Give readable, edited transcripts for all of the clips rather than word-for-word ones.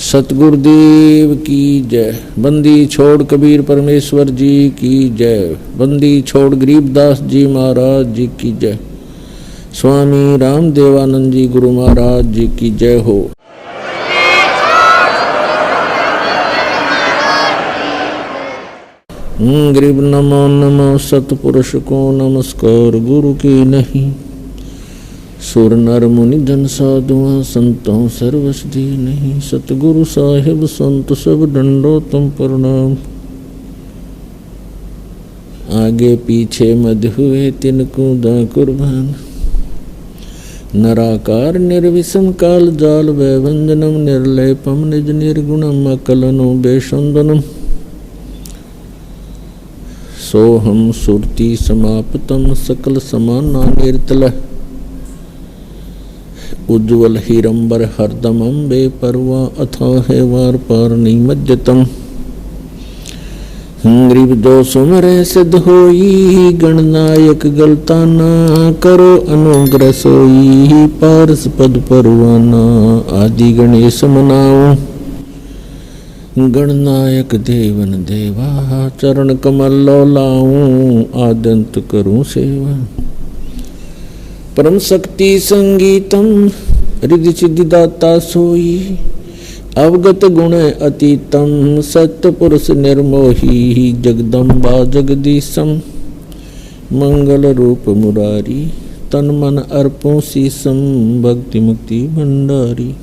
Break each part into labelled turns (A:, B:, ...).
A: सतगुरुदेव की जय। बंदी छोड़ कबीर परमेश्वर जी की जय। बंदी छोड़ गरीबदास जी महाराज जी की जय। स्वामी रामदेवानंद जी गुरु महाराज जी की जय हो। गरीब नमो नमो सतपुरुष को नमस्कार गुरु की नहीं। सुर नर मुनि जन साधुआ संतों सर्वसदी नहीं। सतगुरु साहिब संत सब डंडो तुम प्रणाम। आगे पीछे मध हुए तिनको दा कुर्बान। नराकार निर्विषम काल जाल वैभंजनम निर्लेपम निज निर्गुणम अकलनो बेसंदनम। सोहम सुरति समाप्तम सकल समाना निर्तल। उज्ज्वल हिरंबर हरदमं बेपरवा अथाह वार पार निमज्जतम। गरीब जो सुमरे सिद्ध होई गणनायक गलता ना करो अनुग्रह सोई। पारस पद परवाना आदि गणेश मनाओ। गणनायक देवन देवा चरण कमल लो लाऊं। आदंत करूं सेवा परम शक्ति संगीतम रिद्धि सिद्धि दाता सोई। अवगत गुण अतीतम सत्य पुरुष निर्मोही। जगदम्बा जगदीशम मंगल रूप मुरारी। तन मन अर्पों शीसम भक्ति मुक्ति भंडारी।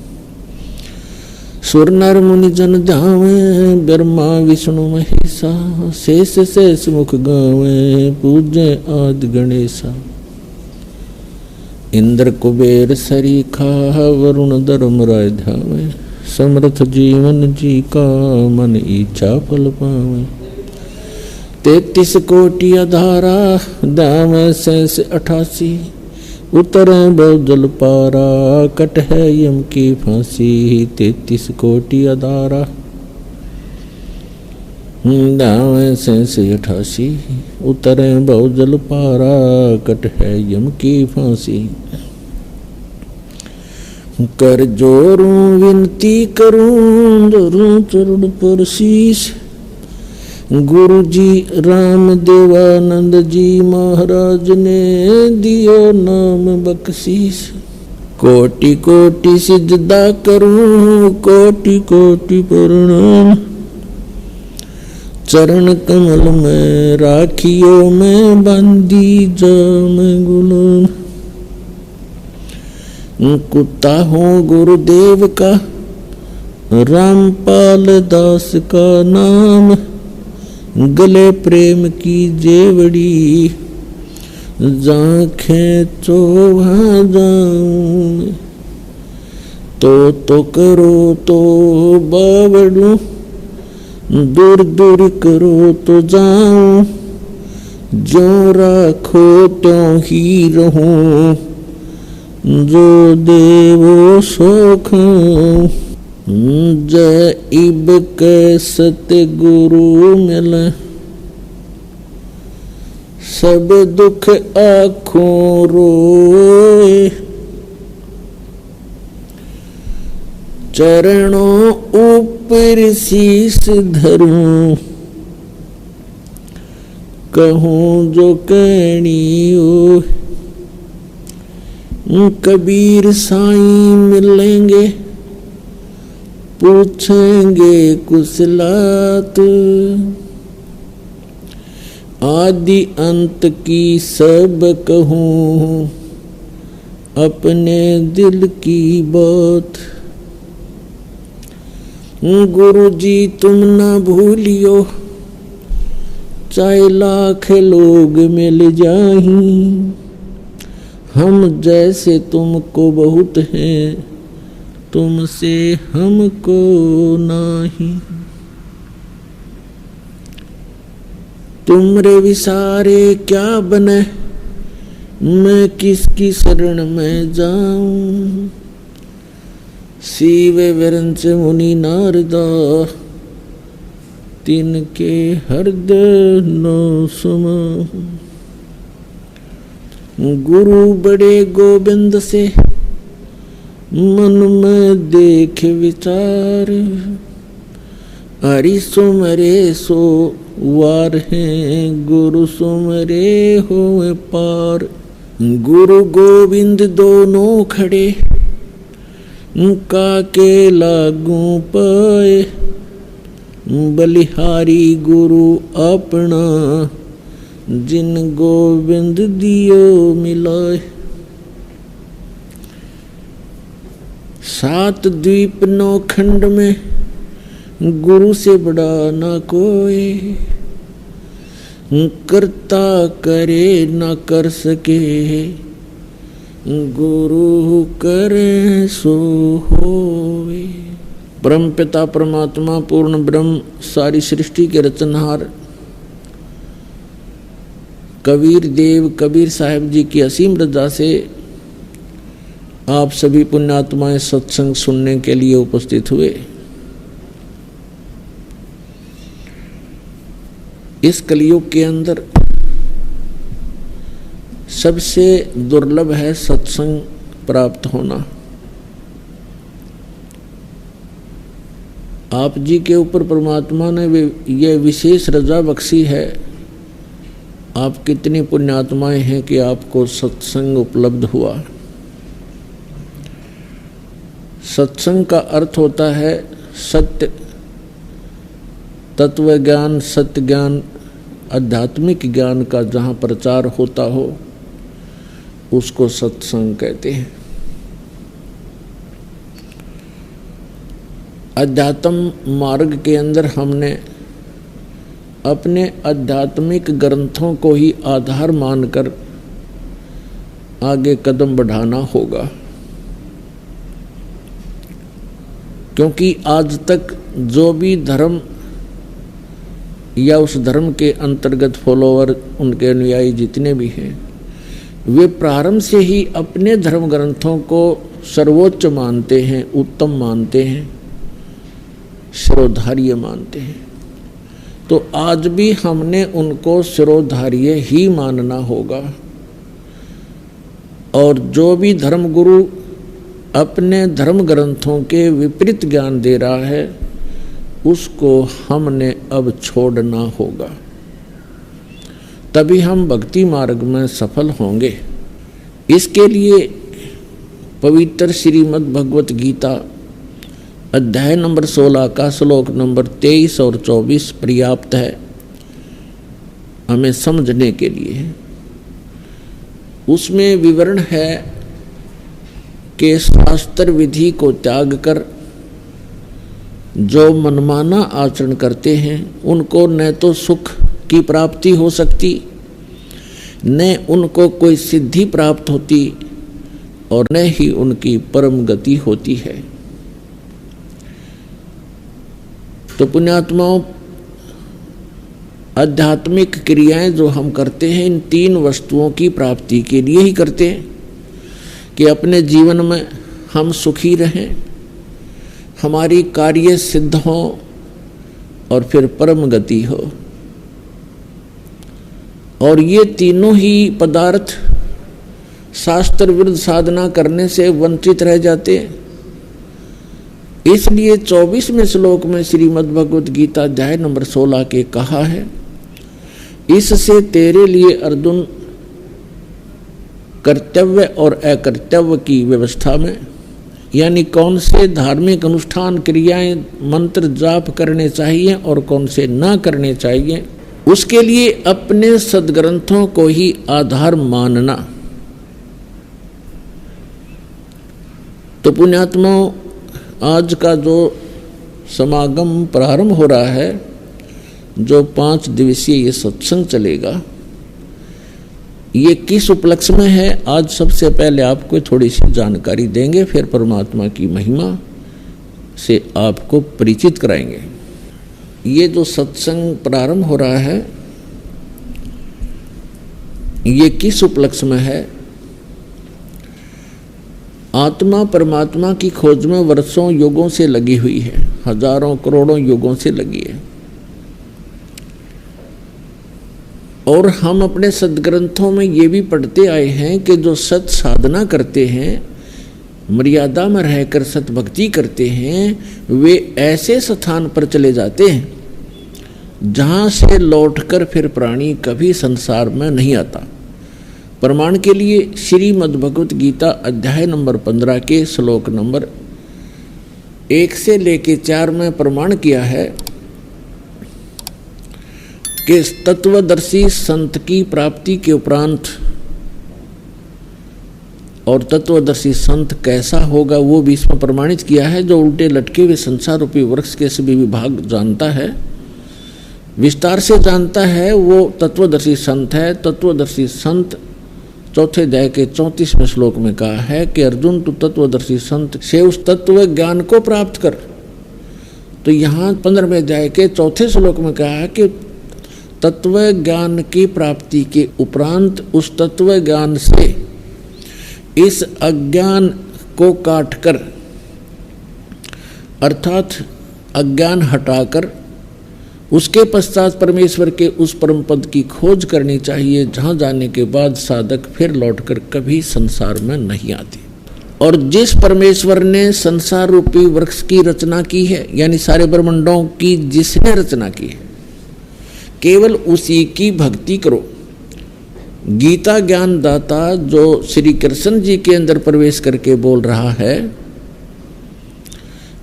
A: सुर नर मुनि जन ध्यावे ब्रह्मा विष्णु महेशा। शेष शेष मुख गावे पूजे आदि गणेशा। इंद्र कुबेर सरीखा वरुण धर्म राय धावे। समर्थ जीवन जी का मन इच्छा फल पावे। 33 कोटि अधारा दाम शेष 88। उतरे बहुजल पारा कट है यम की फांसी। 33 कोटि अधारा दाम शेष 88। उतरे बहुजल पारा कट है यम की फांसी। कर जोरूं विनती करूं धरूं चरण पर शीश। गुरु जी राम देवानंद जी महाराज ने दियो नाम बख्शीश। कोटि कोटि सिजदा करूं कोटि कोटि प्रणाम। चरण कमल में राखियो में बंदी जाम गुलाम। कुत्ता हूँ गुरुदेव का रामपाल दास का नाम। गले प्रेम की जेवड़ी जांखें चोभा जाऊं। तो करो तो बावड़ू दूर दूर करो तो जाऊं। जो राखो त्यों ही रहूं जो देवो सोख। जय इब के सतगुरु मिले सब दुख आँखों रोए। चरणों ऊपर शीश धरूं कहूँ जो कहनी हो। कबीर साईं मिलेंगे पूछेंगे कुशलात। आदि अंत की सब कहूँ अपने दिल की बात। गुरु जी तुम ना भूलियो चाहे लाख लोग मिल जाहीं। हम जैसे तुमको बहुत हैं तुमसे हमको नहीं। तुमरे विसारे क्या बने मैं किसकी शरण में जाऊं। शिव विरंच मुनि नारदा तिनके हृदय नो समा। गुरु बड़े गोविंद से मन में देख विचार, हरि सुमरे सो वार हैं, गुरु सुमरे होए पार। गुरु गोविंद दोनों खड़े, काके लागू पाए, बलिहारी गुरु अपना, जिन गोविंद दियो मिलाए। सात द्वीप नौ खंड में, गुरु से बड़ा न कोई, करता करे न कर सके, गुरु करे सो होवे। परम पिता परमात्मा पूर्ण ब्रह्म सारी सृष्टि के रचनहार कबीर देव कबीर साहब जी की असीम रजा से आप सभी पुण्यात्माएं सत्संग सुनने के लिए उपस्थित हुए। इस कलयुग के अंदर सबसे दुर्लभ है सत्संग प्राप्त होना। आप जी के ऊपर परमात्मा ने यह विशेष रजा बख्शी है। आप कितनी पुण्यात्माएं हैं कि आपको सत्संग उपलब्ध हुआ। सत्संग का अर्थ होता है सत्य, तत्व ज्ञान, सत्य ज्ञान, आध्यात्मिक ज्ञान का जहाँ प्रचार होता हो उसको सत्संग कहते हैं। अध्यात्म मार्ग के अंदर हमने अपने आध्यात्मिक ग्रंथों को ही आधार मानकर आगे कदम बढ़ाना होगा, क्योंकि आज तक जो भी धर्म या उस धर्म के अंतर्गत फॉलोअर, उनके अनुयायी जितने भी हैं, वे प्रारंभ से ही अपने धर्म ग्रंथों को सर्वोच्च मानते हैं, उत्तम मानते हैं, शिरोधार्य मानते हैं। तो आज भी हमने उनको शिरोधार्य ही मानना होगा। और जो भी धर्मगुरु अपने धर्म ग्रंथों के विपरीत ज्ञान दे रहा है उसको हमने अब छोड़ना होगा, तभी हम भक्ति मार्ग में सफल होंगे। इसके लिए पवित्र श्रीमद् भगवत गीता अध्याय नंबर 16 का श्लोक नंबर 23 और 24 पर्याप्त है हमें समझने के लिए। उसमें विवरण है कि शास्त्र विधि को त्याग कर जो मनमाना आचरण करते हैं उनको न तो सुख की प्राप्ति हो सकती, न उनको कोई सिद्धि प्राप्त होती और न ही उनकी परम गति होती है। तो पुण्यात्माओं, आध्यात्मिक क्रियाएं जो हम करते हैं इन तीन वस्तुओं की प्राप्ति के लिए ही करते हैं कि अपने जीवन में हम सुखी रहें, हमारी कार्य सिद्ध हो और फिर परम गति हो। और ये तीनों ही पदार्थ शास्त्र विरुद्ध साधना करने से वंचित रह जाते हैं। इसलिए 24वें श्लोक में श्रीमद् भगवत गीता अध्याय नंबर 16 के कहा है, इससे तेरे लिए अर्जुन कर्तव्य और अकर्तव्य की व्यवस्था में, यानी कौन से धार्मिक अनुष्ठान क्रियाएं मंत्र जाप करने चाहिए और कौन से ना करने चाहिए, उसके लिए अपने सद्ग्रंथों को ही आधार मानना। तो पुण्यात्माओं, आज का जो समागम प्रारंभ हो रहा है, जो 5 दिवसीय ये सत्संग चलेगा, ये किस उपलक्ष्य में है, आज सबसे पहले आपको थोड़ी सी जानकारी देंगे, फिर परमात्मा की महिमा से आपको परिचित कराएंगे। ये जो सत्संग प्रारंभ हो रहा है ये किस उपलक्ष्य में है? आत्मा परमात्मा की खोज में वर्षों युगों से लगी हुई है, हजारों करोड़ों युगों से लगी है। और हम अपने सद्ग्रंथों में ये भी पढ़ते आए हैं कि जो सत साधना करते हैं मर्यादा में रहकर सतभक्ति करते हैं वे ऐसे स्थान पर चले जाते हैं जहाँ से लौटकर फिर प्राणी कभी संसार में नहीं आता। प्रमाण के लिए श्रीमद् भगवत गीता अध्याय नंबर 15 के श्लोक नंबर 1 से लेके 4 में प्रमाण किया है कि तत्वदर्शी संत की प्राप्ति के उपरांत, और तत्वदर्शी संत कैसा होगा वो भी इसमें प्रमाणित किया है। जो उल्टे लटके हुए संसार रूपी वृक्ष के सभी विभाग जानता है, विस्तार से जानता है, वो तत्वदर्शी संत है। तत्वदर्शी संत चौथे अध्याय के 34वें श्लोक में कहा है कि अर्जुन तू तत्वदर्शी संत से उस तत्व ज्ञान को प्राप्त कर। तो यहाँ 15वें अध्याय के 4 श्लोक में कहा है कि तत्व ज्ञान की प्राप्ति के उपरांत उस तत्व ज्ञान से इस अज्ञान को काटकर, अर्थात अज्ञान हटाकर उसके पश्चात परमेश्वर के उस परम पद की खोज करनी चाहिए, जहाँ जाने के बाद साधक फिर लौटकर कभी संसार में नहीं आते। और जिस परमेश्वर ने संसार रूपी वृक्ष की रचना की है, यानी सारे ब्रह्मांडों की जिसने रचना की है, केवल उसी की भक्ति करो। गीता ज्ञान दाता जो श्री कृष्ण जी के अंदर प्रवेश करके बोल रहा है,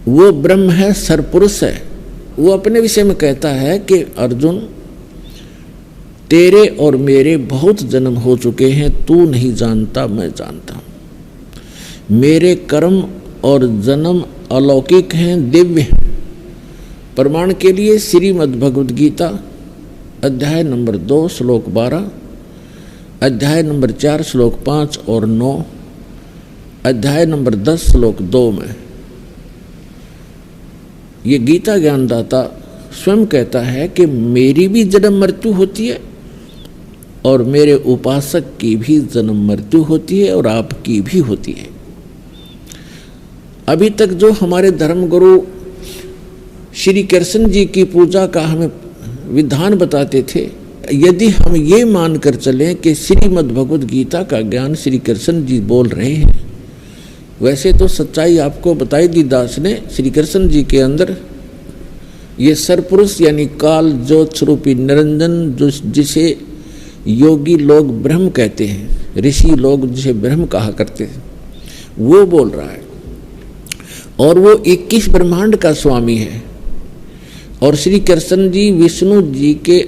A: वो ब्रह्म है, सरपुरुष है। वो अपने विषय में कहता है कि अर्जुन तेरे और मेरे बहुत जन्म हो चुके हैं, तू नहीं जानता, मैं जानता हूं। मेरे कर्म और जन्म अलौकिक हैं, दिव्य हैं। प्रमाण के लिए श्रीमद् भगवद गीता अध्याय नंबर 2 श्लोक 12, अध्याय नंबर 4 श्लोक 5 और 9, अध्याय नंबर 10 श्लोक 2 में ये गीता ज्ञानदाता स्वयं कहता है कि मेरी भी जन्म मृत्यु होती है और मेरे उपासक की भी जन्म मृत्यु होती है और आपकी भी होती है। अभी तक जो हमारे धर्म गुरु श्री कृष्ण जी की पूजा का हमें विधान बताते थे, यदि हम ये मानकर चलें कि श्रीमद् भगवद गीता का ज्ञान श्री कृष्ण जी बोल रहे हैं, वैसे तो सच्चाई आपको बताई दी दास ने। श्री कृष्ण जी के अंदर ये सरपुरुष यानी काल ज्योत स्वरूपी निरंजन, जो जिसे योगी लोग ब्रह्म कहते हैं, ऋषि लोग जिसे ब्रह्म कहा करते हैं, वो बोल रहा है। और वो 21 ब्रह्मांड का स्वामी है। और श्री कृष्ण जी विष्णु जी के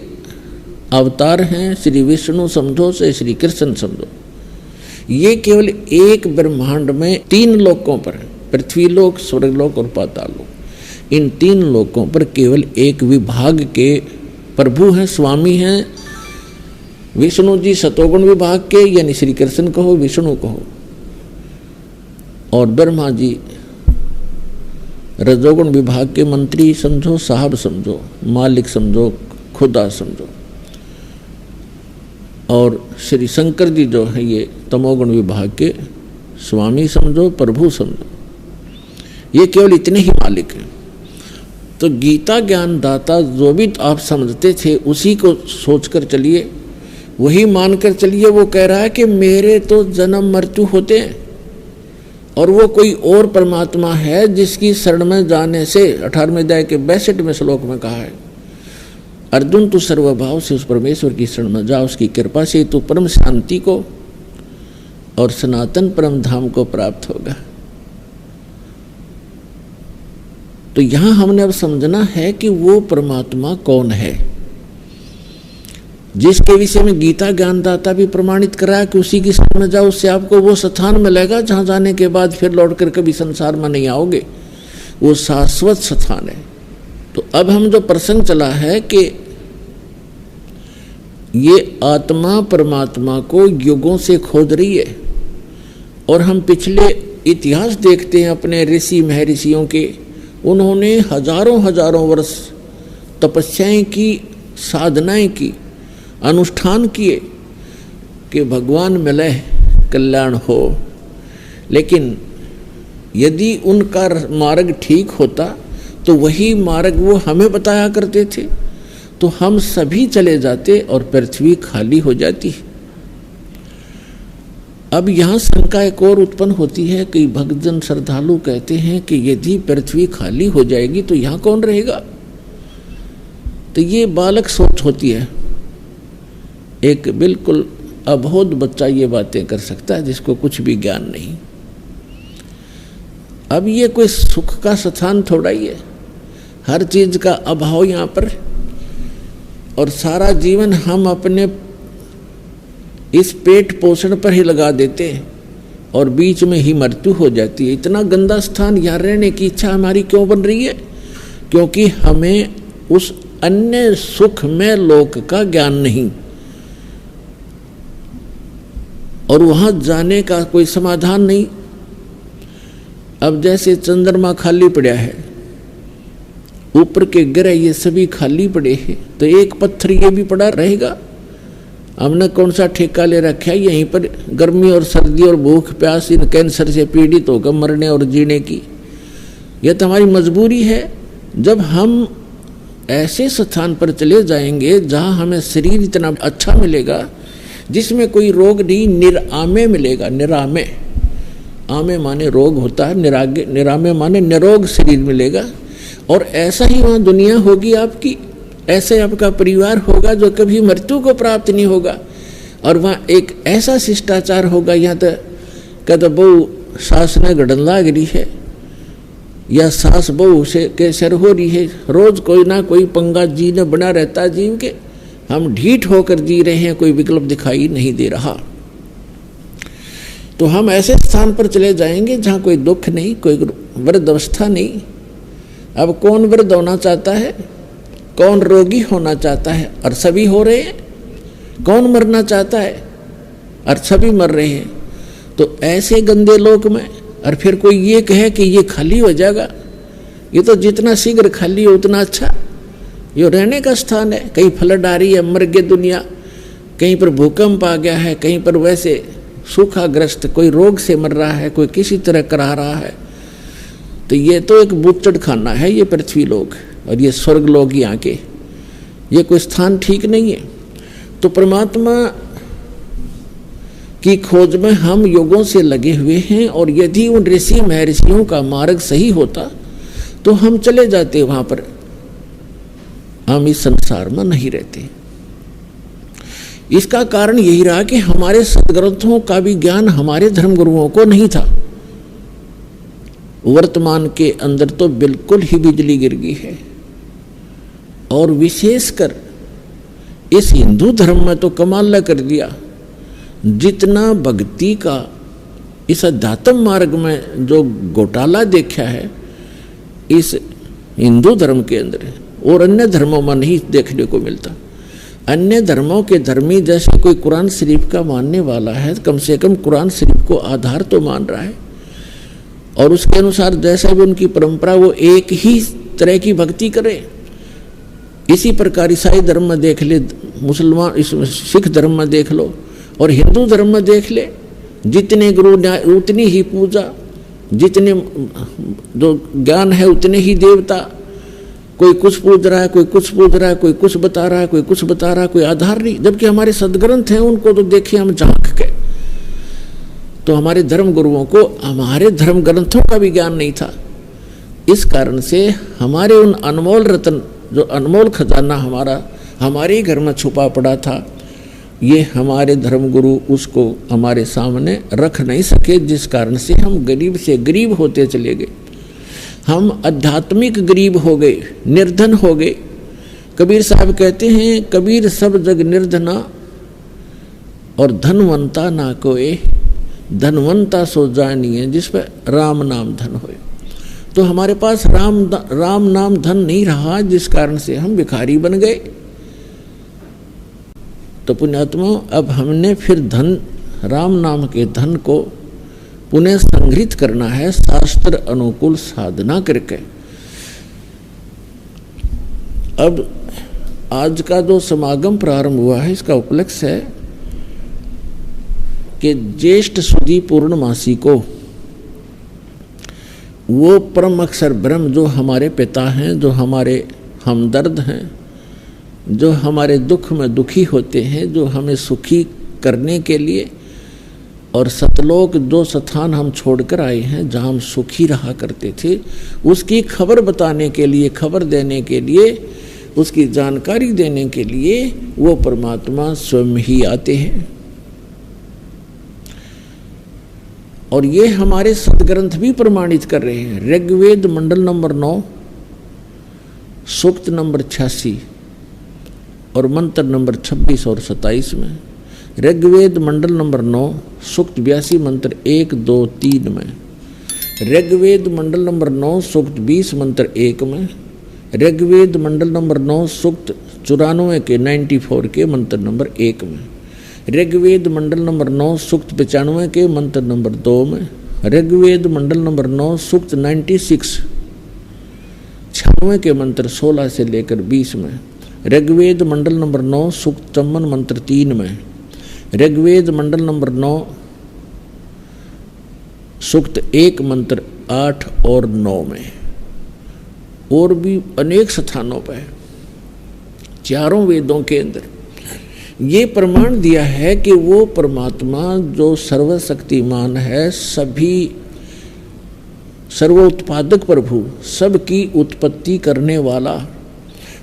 A: अवतार हैं। श्री विष्णु समझो से श्री कृष्ण समझो। ये केवल एक ब्रह्मांड में 3 लोकों पर, पृथ्वी लोक, स्वर्गलोक और पाताल लोक, इन 3 लोकों पर केवल एक विभाग के प्रभु हैं, स्वामी हैं। विष्णु जी सतोगुण विभाग के, यानी श्री कृष्ण कहो, विष्णु कहो, और ब्रह्मा जी रजोगुण विभाग के मंत्री समझो, साहब समझो, मालिक समझो, खुदा समझो। और श्री शंकर जी जो है ये तमोगुण विभाग के स्वामी समझो, प्रभु समझो। ये केवल इतने ही मालिक हैं। तो गीता ज्ञान दाता जो भी आप समझते थे उसी को सोचकर चलिए, वही मानकर चलिए। वो कह रहा है कि मेरे तो जन्म मृत्यु होते हैं और वो कोई और परमात्मा है जिसकी शरण में जाने से 18वें अध्याय के 62वें श्लोक में कहा है, अर्जुन तू सर्वभाव से उस परमेश्वर की शरण में जा, उसकी कृपा से तू परम शांति को और सनातन परम धाम को प्राप्त होगा। तो यहां हमने अब समझना है कि वो परमात्मा कौन है, जिसके विषय में गीता ज्ञानदाता भी प्रमाणित कर रहा है कि उसी की शरण में जाओ, उससे आपको वो स्थान मिलेगा जहां जाने के बाद फिर लौटकर कभी संसार में नहीं आओगे। वो शाश्वत स्थान है। तो अब हम जो प्रसंग चला है कि ये आत्मा परमात्मा को युगों से खोज रही है, और हम पिछले इतिहास देखते हैं अपने ऋषि महर्षियों के, उन्होंने हजारों हजारों वर्ष तपस्याएं की, साधनाएं की, अनुष्ठान किए कि भगवान मिले कल्याण हो। लेकिन यदि उनका मार्ग ठीक होता तो वही मार्ग वो हमें बताया करते थे, तो हम सभी चले जाते और पृथ्वी खाली हो जाती। अब यहाँ शंका एक और उत्पन्न होती है कि भक्तजन श्रद्धालु कहते हैं कि यदि पृथ्वी खाली हो जाएगी तो यहाँ कौन रहेगा। तो ये बालक सोच होती है, एक बिल्कुल अबोध बच्चा ये बातें कर सकता है जिसको कुछ भी ज्ञान नहीं। अब ये कोई सुख का स्थान थोड़ा ही है, हर चीज का अभाव यहाँ पर, और सारा जीवन हम अपने इस पेट पोषण पर ही लगा देते हैं और बीच में ही मृत्यु हो जाती है। इतना गंदा स्थान यहाँ रहने की इच्छा हमारी क्यों बन रही है? क्योंकि हमें उस अन्य सुख में लोक का ज्ञान नहीं, और वहां जाने का कोई समाधान नहीं। अब जैसे चंद्रमा खाली पड़ा है, ऊपर के ग्रह ये सभी खाली पड़े हैं, तो एक पत्थर ये भी पड़ा रहेगा। हमने कौन सा ठेका ले रखा है यहीं पर गर्मी और सर्दी और भूख प्यास इन कैंसर से पीड़ित होकर मरने और जीने की? यह तो हमारी मजबूरी है। जब हम ऐसे स्थान पर चले जाएंगे जहाँ हमें शरीर इतना अच्छा मिलेगा जिसमें कोई रोग नहीं, निरामे मिलेगा। निरामे, आमे माने रोग होता है, निरामे माने निरोग शरीर मिलेगा। और ऐसा ही वहाँ दुनिया होगी आपकी, ऐसे आपका परिवार होगा जो कभी मृत्यु को प्राप्त नहीं होगा। और वहाँ एक ऐसा शिष्टाचार होगा, यहाँ तो कहते बहु सास ने गड़न लाग रही है या सास बहु से के सर हो रही है, रोज कोई ना कोई पंगा जी ने बना रहता जीव के, हम ढीठ होकर जी रहे हैं, कोई विकल्प दिखाई नहीं दे रहा। तो हम ऐसे स्थान पर चले जाएंगे जहाँ कोई दुख नहीं, कोई वृद्ध अवस्था नहीं। अब कौन वृद्ध होना चाहता है, कौन रोगी होना चाहता है, और सभी हो रहे हैं। कौन मरना चाहता है, और सभी मर रहे हैं। तो ऐसे गंदे लोक में और फिर कोई ये कहे कि ये खाली हो जाएगा, ये तो जितना शीघ्र खाली हो उतना अच्छा। ये रहने का स्थान है, कहीं फ्लड आ रही है, मर गई दुनिया, कहीं पर भूकंप आ गया है, कहीं पर वैसे सूखाग्रस्त, कोई रोग से मर रहा है, कोई किसी तरह करा रहा है। तो ये तो एक बुच्चड़ खाना है ये पृथ्वी लोक, और ये स्वर्ग लोक यहाँ के, ये कोई स्थान ठीक नहीं है। तो परमात्मा की खोज में हम युगों से लगे हुए हैं, और यदि उन ऋषि महर्षियों का मार्ग सही होता तो हम चले जाते वहां पर, हम इस संसार में नहीं रहते। इसका कारण यही रहा कि हमारे सदग्रंथों का भी ज्ञान हमारे धर्मगुरुओं को नहीं था। वर्तमान के अंदर तो बिल्कुल ही बिजली गिर गई है, और विशेषकर इस हिंदू धर्म में तो कमाल कर दिया। जितना भक्ति का इस अध्यात्म मार्ग में जो घोटाला देखा है इस हिंदू धर्म के अंदर, और अन्य धर्मों में नहीं देखने को मिलता। अन्य धर्मों के धर्मी जैसे कोई कुरान शरीफ का मानने वाला है, कम से कम कुरान शरीफ को आधार तो मान रहा है, और उसके अनुसार जैसा भी उनकी परंपरा वो एक ही तरह की भक्ति करे। इसी प्रकार ईसाई धर्म में देख ले, मुसलमान सिख धर्म में देख लो, और हिंदू धर्म में देख ले, जितने गुरु उतनी ही पूजा, जितने जो ज्ञान है उतने ही देवता। कोई कुछ पूज रहा है, कोई कुछ पूज रहा है, कोई कुछ बता रहा है, कोई कुछ बता रहा है, कोई आधार नहीं। जबकि हमारे सदग्रंथ हैं उनको तो देखिए हम झांक के, तो हमारे धर्म गुरुओं को हमारे धर्म ग्रंथों का भी ज्ञान नहीं था। इस कारण से हमारे उन अनमोल रत्न, जो अनमोल खजाना हमारे घर में छुपा पड़ा था, ये हमारे धर्मगुरु उसको हमारे सामने रख नहीं सके, जिस कारण से हम गरीब से गरीब होते चले गए। हम आध्यात्मिक गरीब हो गए, निर्धन हो गए। कबीर साहब कहते हैं, कबीर सब जग निर्धना और धनवंता ना कोई, धनवंता सो जानिए जिस पर राम नाम धन होए। तो हमारे पास राम नाम धन नहीं रहा, जिस कारण से हम भिखारी बन गए। तो पुण्यात्मा, अब हमने फिर धन, राम नाम के धन को पुनः संग्रहित करना है शास्त्र अनुकूल साधना करके। अब आज का जो समागम प्रारंभ हुआ है, इसका उपलक्ष्य है कि ज्येष्ठ सुदी पूर्णमासी को वो परम अक्षर ब्रह्म जो हमारे पिता हैं, जो हमारे हमदर्द हैं, जो हमारे दुख में दुखी होते हैं, जो हमें सुखी करने के लिए और सतलोक जो स्थान हम छोड़कर आए हैं, जहाँ हम सुखी रहा करते थे, उसकी खबर बताने के लिए, खबर देने के लिए, उसकी जानकारी देने के लिए वो परमात्मा स्वयं ही आते हैं। और ये हमारे सदग्रंथ भी प्रमाणित कर रहे हैं। ऋग्वेद मंडल नंबर 9 सूक्त नंबर 86 और मंत्र नंबर 26 और 27 में, ऋग्वेद मंडल नंबर 9 सूक्त 82 मंत्र 1, 2, 3 में, ऋग्वेद मंडल नंबर 9 सूक्त 20 मंत्र 1 में, ऋग्वेद मंडल नंबर 9 सूक्त 94 के 94 के मंत्र नंबर 1 में, ऋग्वेद मंडल नंबर 9 सूक्त 95 के मंत्र नंबर 2 में, ऋग्वेद मंडल नंबर 9 सूक्त 96 96 के मंत्र 16 से लेकर 20 में, ऋग्वेद मंडल नंबर 9 सूक्त 54 मंत्र 3 में, ऋग्वेद मंडल नंबर 9 सूक्त 1 मंत्र 8 और 9 में, और भी अनेक स्थानों पर चारों वेदों के अंदर ये प्रमाण दिया है कि वो परमात्मा जो सर्वशक्तिमान है, सभी सर्वोत्पादक प्रभु, सबकी उत्पत्ति करने वाला,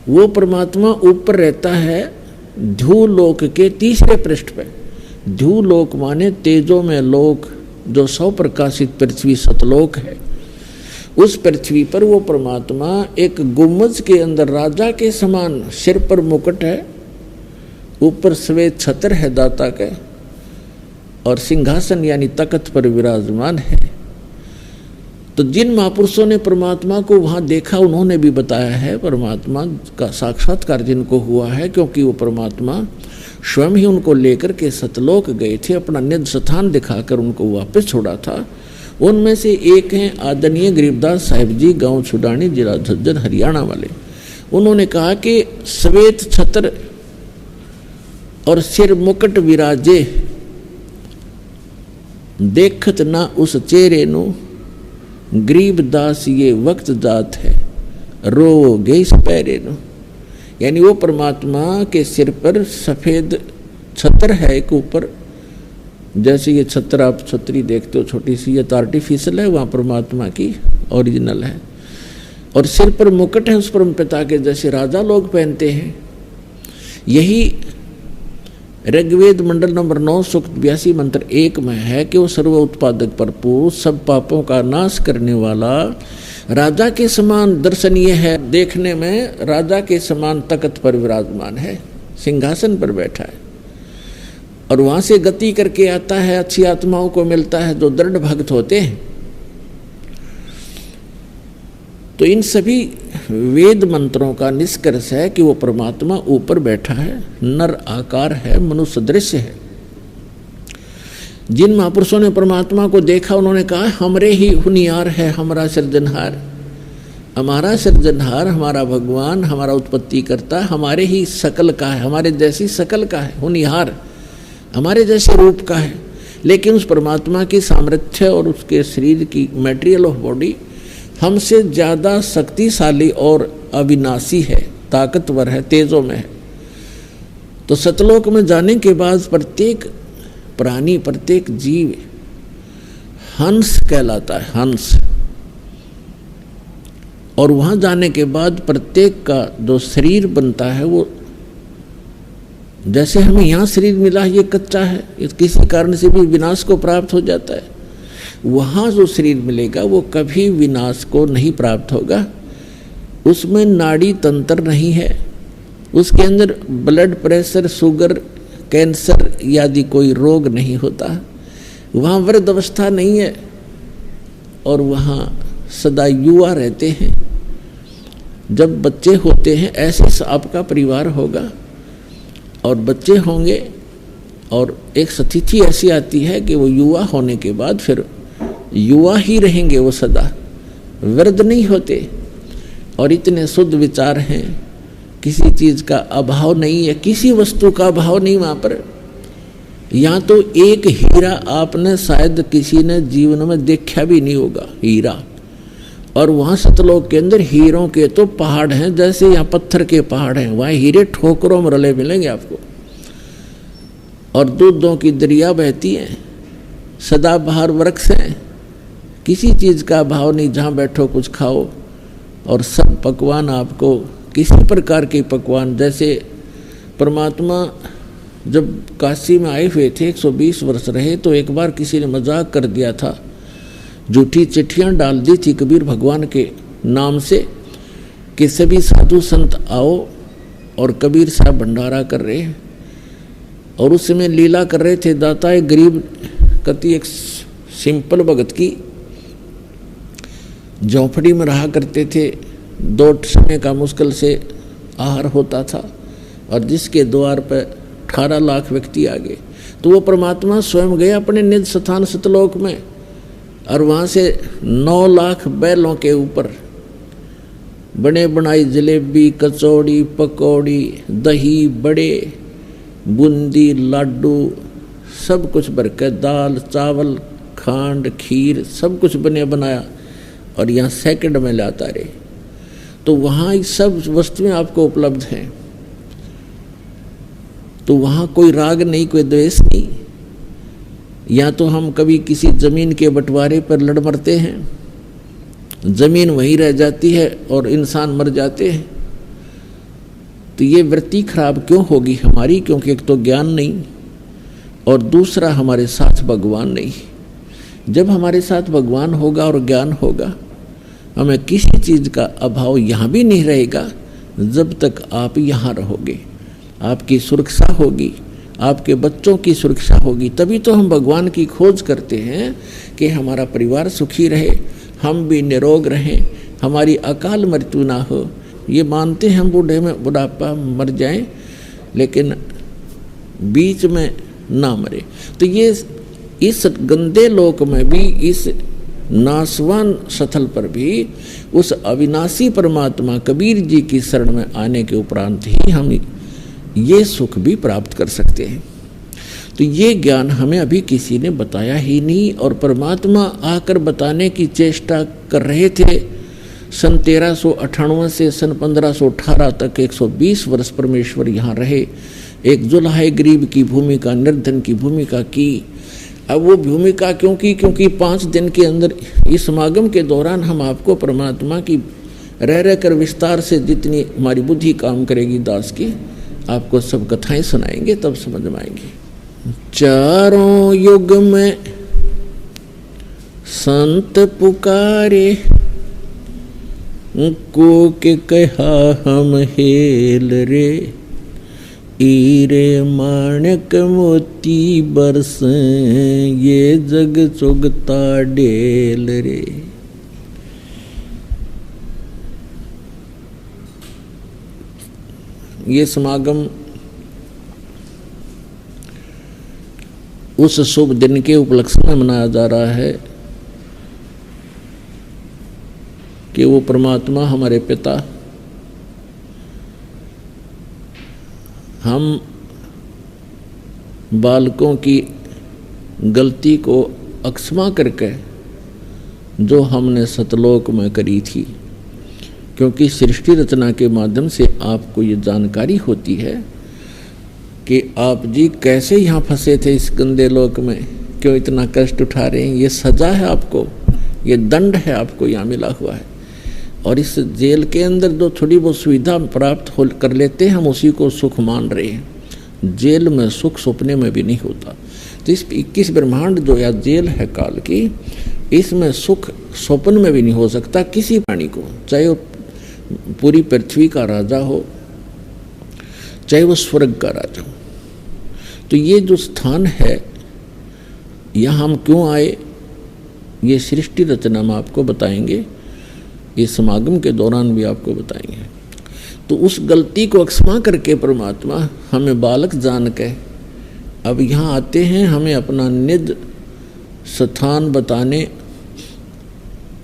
A: वो परमात्मा ऊपर रहता है ध्रुवलोक के तीसरे पृष्ठ पे। ध्रुवलोक माने तेजो में लोक, जो सौ प्रकाशित पृथ्वी सतलोक है। उस पृथ्वी पर वो परमात्मा एक गुम्बज के अंदर राजा के समान, सिर पर मुकुट है, ऊपर श्वेत छत्र है दाता का, और सिंहासन यानी तख्त पर विराजमान है। तो जिन महापुरुषों ने परमात्मा को वहाँ देखा, उन्होंने भी बताया है परमात्मा का साक्षात्कार जिनको हुआ है, क्योंकि वो परमात्मा स्वयं ही उनको लेकर के सतलोक गए थे, अपना निज स्थान दिखाकर उनको वापस छोड़ा था। उनमें से एक हैं आदरणीय गरीबदास साहिब जी, गांव छुडानी, जिला झज्जर, हरियाणा वाले। उन्होंने कहा कि श्वेत छत्र और सिर मुकुट विराजे, देखत ना उस चेहरे नु, गरीबदास ये वक्त जात है, रोगे इस पैरे नु। यानी वो परमात्मा के सिर पर सफ़ेद छत्र है एक ऊपर, जैसे ये छत्र आप छतरी देखते हो छोटी सी, ये तो आर्टिफिशियल है, वहाँ परमात्मा की ओरिजिनल है। और सिर पर मुकुट है उस परम पिता के, जैसे राजा लोग पहनते हैं। यही ऋग्वेद मंडल नंबर 9 सूक्त 82 मंत्र 1 में है कि वो सर्व उत्पादक भरपूर, सब पापों का नाश करने वाला, राजा के समान दर्शनीय है, देखने में राजा के समान तख्त पर विराजमान है, सिंहासन पर बैठा है, और वहाँ से गति करके आता है, अच्छी आत्माओं को मिलता है जो दृढ़ भक्त होते हैं। तो इन सभी वेद मंत्रों का निष्कर्ष है कि वो परमात्मा ऊपर बैठा है, नर आकार है, मनुष्य दृश्य है। जिन महापुरुषों ने परमात्मा को देखा, उन्होंने कहा हमरे ही हुनियार है हमारा सृजनहार, हमारा सृजनहार, हमारा भगवान, हमारा उत्पत्ति करता हमारे ही शकल का है, हमारे जैसी शकल का है, हुनियार हमारे जैसे रूप का है। लेकिन उस परमात्मा की सामर्थ्य और उसके शरीर की मटेरियल ऑफ बॉडी हमसे ज़्यादा शक्तिशाली और अविनाशी है, ताकतवर है, तेजों में है। तो सतलोक में जाने के बाद प्रत्येक प्राणी, प्रत्येक जीव हंस कहलाता है, हंस। और वहाँ जाने के बाद प्रत्येक का जो शरीर बनता है, वो जैसे हमें यहाँ शरीर मिला है ये कच्चा है, ये किसी कारण से भी विनाश को प्राप्त हो जाता है। वहाँ जो शरीर मिलेगा वो कभी विनाश को नहीं प्राप्त होगा। उसमें नाड़ी तंत्र नहीं है, उसके अंदर ब्लड प्रेशर, शुगर, कैंसर आदि कोई रोग नहीं होता। वहाँ वृद्ध अवस्था नहीं है, और वहाँ सदा युवा रहते हैं। जब बच्चे होते हैं ऐसे आपका परिवार होगा, और बच्चे होंगे, और एक स्थिति ऐसी आती है कि वो युवा होने के बाद फिर युवा ही रहेंगे, वो सदा वृद्ध नहीं होते। और इतने शुद्ध विचार हैं, किसी चीज़ का अभाव नहीं है, किसी वस्तु का अभाव नहीं वहाँ पर। यहाँ तो एक हीरा आपने शायद किसी ने जीवन में देखा भी नहीं होगा, हीरा। और वहाँ सतलोक के अंदर हीरों के तो पहाड़ हैं, जैसे यहाँ पत्थर के पहाड़ हैं, वहाँ हीरे ठोकरों में रले मिलेंगे आपको। और दूधों की दरिया बहती हैं, सदाबहार वृक्ष हैं, किसी चीज़ का अभाव नहीं, जहाँ बैठो कुछ खाओ, और सब पकवान आपको किसी प्रकार के पकवान। जैसे परमात्मा जब काशी में आए हुए थे, 120 वर्ष रहे, तो एक बार किसी ने मजाक कर दिया था, झूठी चिट्ठियाँ डाल दी थी कबीर भगवान के नाम से कि सभी साधु संत आओ, और कबीर साहब भंडारा कर रहे हैं, और उस समय लीला कर रहे थे। दाता एक गरीब कति एक सिंपल भगत की झोंपड़ी में रहा करते थे, 2 समय का मुश्किल से आहार होता था, और जिसके द्वार पर 18 लाख व्यक्ति आ गए। तो वो परमात्मा स्वयं गए अपने निज स्थान सतलोक में, और वहाँ से 9 लाख बैलों के ऊपर बने बनाई जलेबी, कचौड़ी, पकौड़ी, दही, बड़े, बूंदी, लाडू, सब कुछ भर के, दाल, चावल, खांड, खीर, सब कुछ बने बनाया, और यहाँ सेकंड में लाता रहे। तो वहाँ सब वस्तुएं आपको उपलब्ध हैं। तो वहाँ कोई राग नहीं, कोई द्वेष नहीं। या तो हम कभी किसी जमीन के बंटवारे पर लड़ मरते हैं, जमीन वहीं रह जाती है और इंसान मर जाते हैं। तो ये वृत्ति खराब क्यों होगी हमारी? क्योंकि एक तो ज्ञान नहीं, और दूसरा हमारे साथ भगवान नहीं। जब हमारे साथ भगवान होगा और ज्ञान होगा, हमें किसी चीज़ का अभाव यहाँ भी नहीं रहेगा। जब तक आप यहाँ रहोगे, आपकी सुरक्षा होगी, आपके बच्चों की सुरक्षा होगी। तभी तो हम भगवान की खोज करते हैं कि हमारा परिवार सुखी रहे, हम भी निरोग रहें, हमारी अकाल मृत्यु ना हो। ये मानते हैं हम बूढ़े में बुढ़ापा मर जाएं, लेकिन बीच में ना मरे। तो ये इस गंदे लोक में भी, इस नासवान स्थल पर भी उस अविनाशी परमात्मा कबीर जी की शरण में आने के उपरांत ही हम ये सुख भी प्राप्त कर सकते हैं। तो ये ज्ञान हमें अभी किसी ने बताया ही नहीं, और परमात्मा आकर बताने की चेष्टा कर रहे थे। सन 1398 से सन 1518 तक 120 वर्ष परमेश्वर यहाँ रहे, एक जुल्हाए गरीब की भूमिका, निर्धन की भूमिका की। अब वो भूमिका क्यों की? क्योंकि 5 दिन के अंदर इस समागम के दौरान हम आपको परमात्मा की रह कर विस्तार से, जितनी हमारी बुद्धि काम करेगी दास की, आपको सब कथाएं सुनाएंगे, तब समझ में आएंगी। चारों युग में संत पुकारे, को के कहा हम हेल रे, हीरे माणक मोती बरस, ये जग चुगता डेल रे। ये समागम उस शुभ दिन के उपलक्ष्य में मनाया जा रहा है कि वो परमात्मा हमारे पिता हम बालकों की गलती को अक्षमा करके जो हमने सतलोक में करी थी, क्योंकि सृष्टि रचना के माध्यम से आपको ये जानकारी होती है कि आप जी कैसे यहाँ फंसे थे इस गंदे लोक में, क्यों इतना कष्ट उठा रहे हैं। ये सजा है आपको, ये दंड है आपको यहाँ मिला हुआ है। और इस जेल के अंदर जो थोड़ी बहुत सुविधा प्राप्त हो कर लेते हैं, हम उसी को सुख मान रहे हैं। जेल में सुख सपने में भी नहीं होता। तो इस 21 ब्रह्मांड जो या जेल है काल की, इसमें सुख स्वप्न में भी नहीं हो सकता किसी प्राणी को, चाहे वो पूरी पृथ्वी का राजा हो, चाहे वो स्वर्ग का राजा हो। तो ये जो स्थान है, यहाँ हम क्यों आए, ये सृष्टि रचना में आपको बताएंगे, इस समागम के दौरान भी आपको बताएंगे। तो उस गलती को अक्षमा करके परमात्मा हमें बालक जान के अब यहाँ आते हैं, हमें अपना निज स्थान बताने,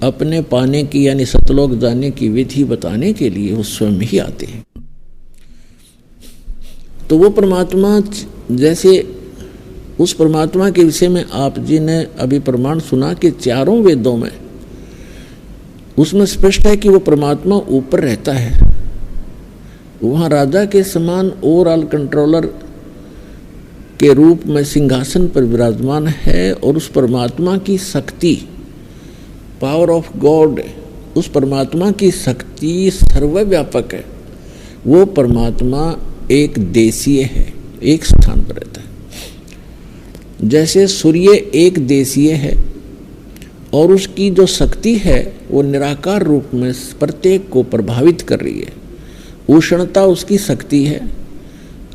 A: अपने पाने की यानी सतलोक जाने की विधि बताने के लिए वो स्वयं ही आते हैं। तो वो परमात्मा, जैसे उस परमात्मा के विषय में आप जी ने अभी प्रमाण सुना कि चारों वेदों में उसमें स्पष्ट है कि वो परमात्मा ऊपर रहता है, वहाँ राजा के समान ओवरऑल कंट्रोलर के रूप में सिंहासन पर विराजमान है और उस परमात्मा की शक्ति, पावर ऑफ गॉड, उस परमात्मा की शक्ति सर्वव्यापक है। वो परमात्मा एक देशीय है, एक स्थान पर रहता है। जैसे सूर्य एक देशीय है और उसकी जो शक्ति है वो निराकार रूप में प्रत्येक को प्रभावित कर रही है। उष्णता उसकी शक्ति है।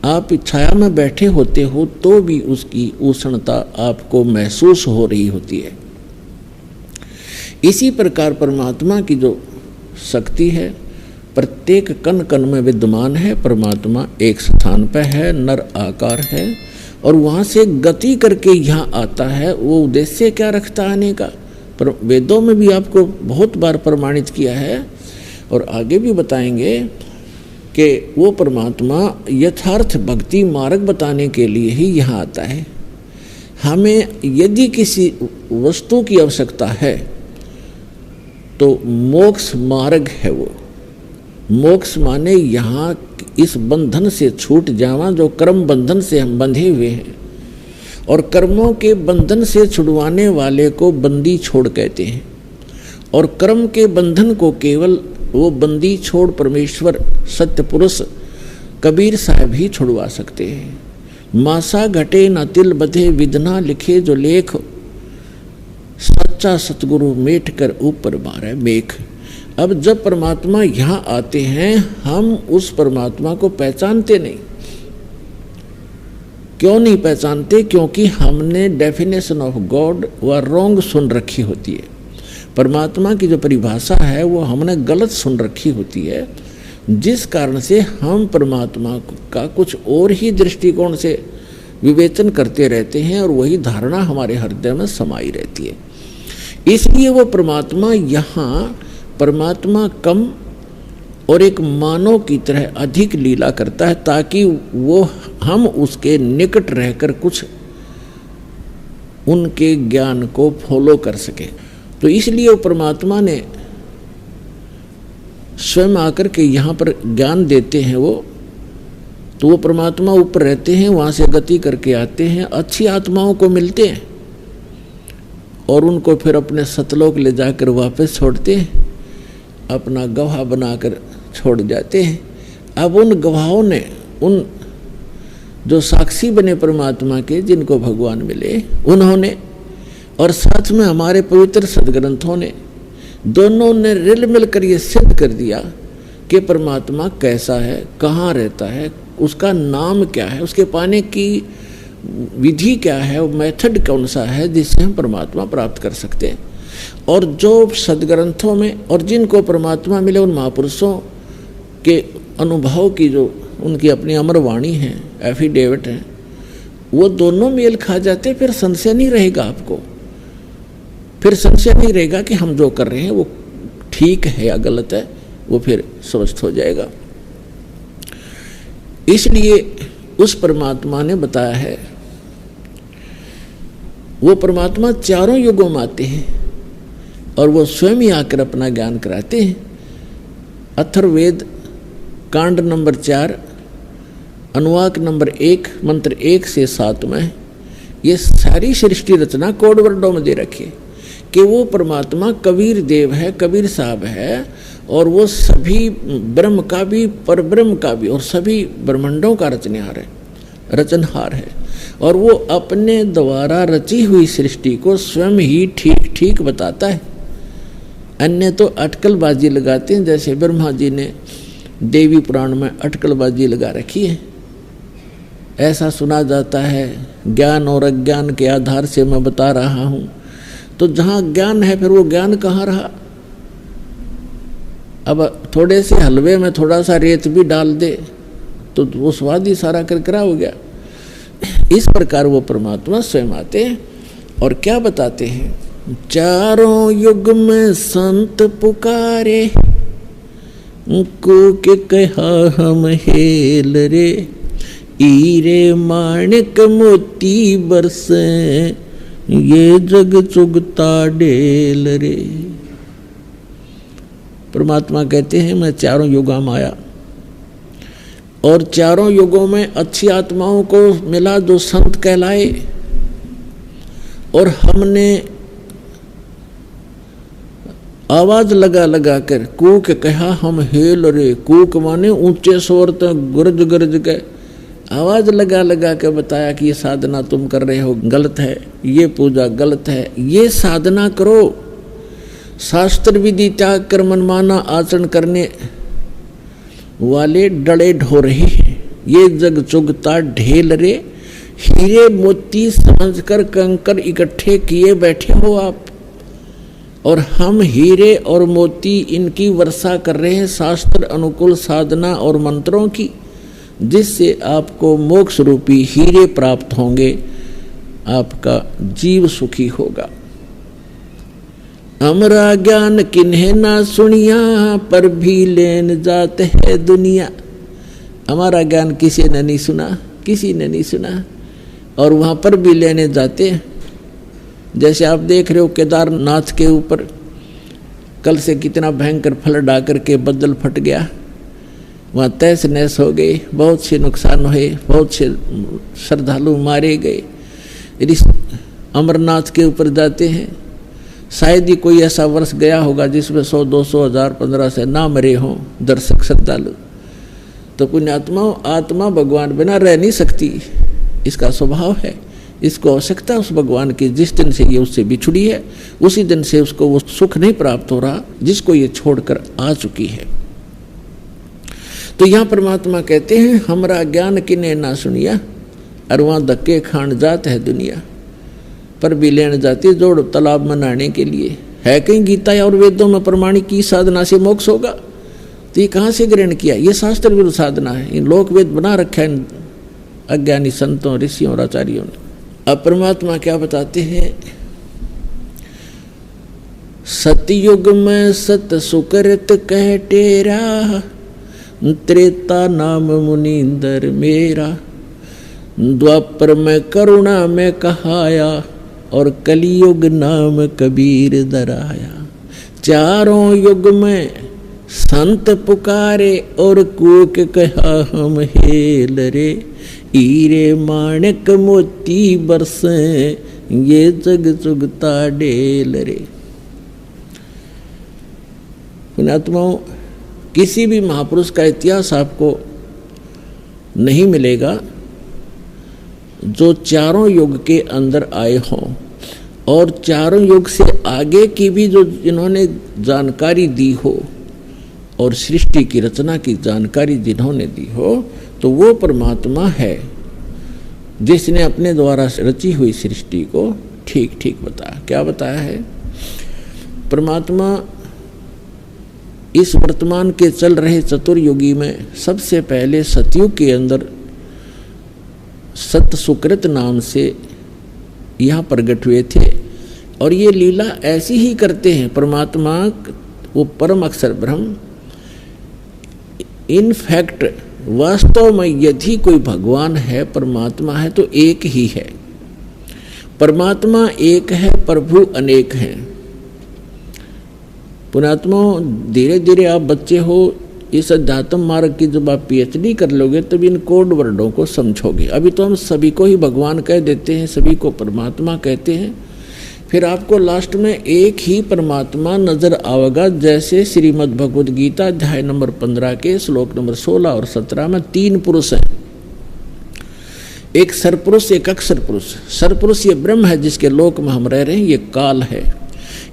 A: आप छाया में बैठे होते हो तो भी उसकी उष्णता आपको महसूस हो रही होती है। इसी प्रकार परमात्मा की जो शक्ति है प्रत्येक कण कण में विद्यमान है। परमात्मा एक स्थान पर है, नर आकार है और वहाँ से गति करके यहाँ आता है। वो उद्देश्य क्या रखता है आने का, पर वेदों में भी आपको बहुत बार प्रमाणित किया है और आगे भी बताएंगे कि वो परमात्मा यथार्थ भक्ति मार्ग बताने के लिए ही यहाँ आता है। हमें यदि किसी वस्तु की आवश्यकता है तो मोक्ष मार्ग है वो। मोक्ष माने यहाँ इस बंधन से छूट जावा जो कर्म बंधन से हम बंधे हुए हैं, और कर्मों के बंधन से छुड़वाने वाले को बंदी छोड़ कहते हैं, और कर्म के बंधन को केवल वो बंदी छोड़ परमेश्वर सत्य पुरुष कबीर साहब ही छुड़वा सकते हैं। मासा घटे न तिल बधे विधना लिखे जो लेख, सच्चा सतगुरु मेट कर ऊपर मारे मेख। अब जब परमात्मा यहाँ आते हैं हम उस परमात्मा को पहचानते नहीं। क्यों नहीं पहचानते? क्योंकि हमने डेफिनेशन ऑफ गॉड व रॉन्ग सुन रखी होती है। परमात्मा की जो परिभाषा है वो हमने गलत सुन रखी होती है, जिस कारण से हम परमात्मा का कुछ और ही दृष्टिकोण से विवेचन करते रहते हैं और वही धारणा हमारे हृदय में समाई रहती है। इसलिए वो परमात्मा यहाँ परमात्मा कम और एक मानव की तरह अधिक लीला करता है ताकि वो हम उसके निकट रहकर कुछ उनके ज्ञान को फॉलो कर सके। तो इसलिए वो परमात्मा ने स्वयं आकर के यहाँ पर ज्ञान देते हैं वो, तो वो परमात्मा ऊपर रहते हैं, वहाँ से गति करके आते हैं, अच्छी आत्माओं को मिलते हैं और उनको फिर अपने सतलोक ले जाकर वापस छोड़ते हैं, अपना गवाह बनाकर छोड़ जाते हैं। अब उन गवाहों ने, उन जो साक्षी बने परमात्मा के, जिनको भगवान मिले, उन्होंने और साथ में हमारे पवित्र सदग्रंथों ने, दोनों ने रिल मिलकर ये सिद्ध कर दिया कि परमात्मा कैसा है, कहाँ रहता है, उसका नाम क्या है, उसके पाने की विधि क्या है, मेथड कौन सा है जिससे हम परमात्मा प्राप्त कर सकते हैं। और जो सदग्रंथों में और जिनको परमात्मा मिले उन महापुरुषों के अनुभव की जो उनकी अपनी अमर वाणी है, एफिडेविट है, वो दोनों मेल खा जाते, फिर संशय नहीं रहेगा आपको। फिर संशय नहीं रहेगा कि हम जो कर रहे हैं वो ठीक है या गलत है, वो फिर स्वस्थ हो जाएगा। इसलिए उस परमात्मा ने बताया है, वो परमात्मा चारों युगों में आते हैं और वो स्वयं ही आकर अपना ज्ञान कराते हैं। अथर्ववेद कांड नंबर 4 अनुवाक नंबर 1 मंत्र 1 से 7 में ये सारी सृष्टि रचना कोड वर्डों में दे रखी है कि वो परमात्मा कबीर देव है, कबीर साहब है, और वो सभी ब्रह्म का भी, परब्रह्म का भी, और सभी ब्रह्मांडों का रचनहार है। और वो अपने द्वारा रची हुई सृष्टि को स्वयं ही ठीक ठीक बताता है। अन्य तो अटकलबाजी लगाते हैं, जैसे ब्रह्मा जी ने देवी पुराण में अटकलबाजी लगा रखी है। ऐसा सुना जाता है, ज्ञान और अज्ञान के आधार से मैं बता रहा हूँ। तो जहाँ ज्ञान है फिर वो ज्ञान कहाँ रहा? अब थोड़े से हलवे में थोड़ा सा रेत भी डाल दे तो वो स्वाद ही सारा करकरा हो गया। इस प्रकार वो परमात्मा स्वयं आते हैं और क्या बताते हैं? चारों युग में संत पुकारे, को के कहा हम हेल रे, हीरे माणिक मोती बरसे, ये जग चुगता ढेल रे। परमात्मा कहते हैं मैं चारों युगों में आया और चारों युगों में अच्छी आत्माओं को मिला जो संत कहलाए, और हमने आवाज लगा लगा कर कूक कहा हम हेल रे। कूक माने ऊंचे स्वर तक गुरज गुरज के आवाज लगा लगा के बताया कि ये साधना तुम कर रहे हो गलत है, ये पूजा गलत है, ये साधना करो। शास्त्र विधि त्याग कर मनमाना आचरण करने वाले डले ढोरे हैं। ये जग चुगता ढेल रे। हीरे मोती समझकर कंकर इकट्ठे किए बैठे हो आप, और हम हीरे और मोती इनकी वर्षा कर रहे हैं शास्त्र अनुकूल साधना और मंत्रों की, जिससे आपको मोक्ष रूपी हीरे प्राप्त होंगे, आपका जीव सुखी होगा। हमारा ज्ञान किन्हें ना सुनिया, पर भी लेन जाते है दुनिया। हमारा ज्ञान किसी ने नहीं सुना, किसी ने नहीं सुना, और वहाँ पर भी लेने जाते हैं। जैसे आप देख रहे हो केदारनाथ के ऊपर कल से कितना भयंकर फ्लड आकर के बदल फट गया, वहाँ तहस नहस हो गई, बहुत से नुकसान हुए, बहुत से श्रद्धालु मारे गए। यदि अमरनाथ के ऊपर जाते हैं, शायद ही कोई ऐसा वर्ष गया होगा जिसमें 100, 200, 1000, 1500 ना मरे हों दर्शक श्रद्धालु। तो पुण्यात्मा आत्मा भगवान बिना रह नहीं सकती, इसका स्वभाव है। इसको आवश्यकता उस भगवान की, जिस दिन से ये उससे बिछुड़ी है उसी दिन से उसको वो सुख नहीं प्राप्त हो रहा जिसको ये छोड़कर आ चुकी है। तो यहाँ परमात्मा कहते हैं हमारा ज्ञान किने ना सुनिया, और वहाँ धक्के खान जात है दुनिया, पर भी लेन जाती जोड़ तालाब में नहाने के लिए। है कहीं गीता और वेदों में प्रमाणिक की साधना से मोक्ष होगा? तो ये कहाँ से ग्रहण किया? ये शास्त्र विरुद्ध साधना है। इन लोक वेद बना रखा है अज्ञानी संतों, ऋषियों और आचार्यों ने। अब परमात्मा क्या बताते हैं? सतयुग में सत सुकृत कह टेरा, त्रेता नाम मुनींदर मेरा। द्वापर में करुणा में कहाया, और कलियुग नाम कबीर दराया। चारों युग में संत पुकारे, और कूक कहा हम हेल रे। हीरे माणिक मोती बरसे, ये जग चुगता ढेल रे। पुण्यात्माओं, किसी भी महापुरुष का इतिहास आपको नहीं मिलेगा जो चारों युग के अंदर आए हों, और चारों युग से आगे की भी जो जिन्होंने जानकारी दी हो, और सृष्टि की रचना की जानकारी जिन्होंने दी हो, तो वो परमात्मा है जिसने अपने द्वारा रची हुई सृष्टि को ठीक ठीक बताया। क्या बताया है? परमात्मा इस वर्तमान के चल रहे चतुर्युगी में सबसे पहले सतयुग के अंदर सत सुकृत नाम से यहाँ प्रकट हुए थे, और ये लीला ऐसी ही करते हैं। परमात्मा वो परम अक्षर ब्रह्म, इनफैक्ट वास्तव में यदि कोई भगवान है, परमात्मा है, तो एक ही है। परमात्मा एक है, प्रभु अनेक हैं। पुण्यात्मा, धीरे धीरे आप बच्चे हो, इस अध्यात्म मार्ग की जब आप PhD कर लोगे तब इन कोड वर्डों को समझोगे। अभी तो हम सभी को ही भगवान कह देते हैं, सभी को परमात्मा कहते हैं। फिर आपको लास्ट में एक ही परमात्मा नजर आएगा। जैसे श्रीमद् भगवद गीता अध्याय नंबर 15 के श्लोक नंबर 16 और 17 में 3 पुरुष हैं, एक सरपुरुष, एक अक्षर पुरुष। सरपुरुष ये ब्रह्म है जिसके लोक में हम रह रहे हैं, ये काल है।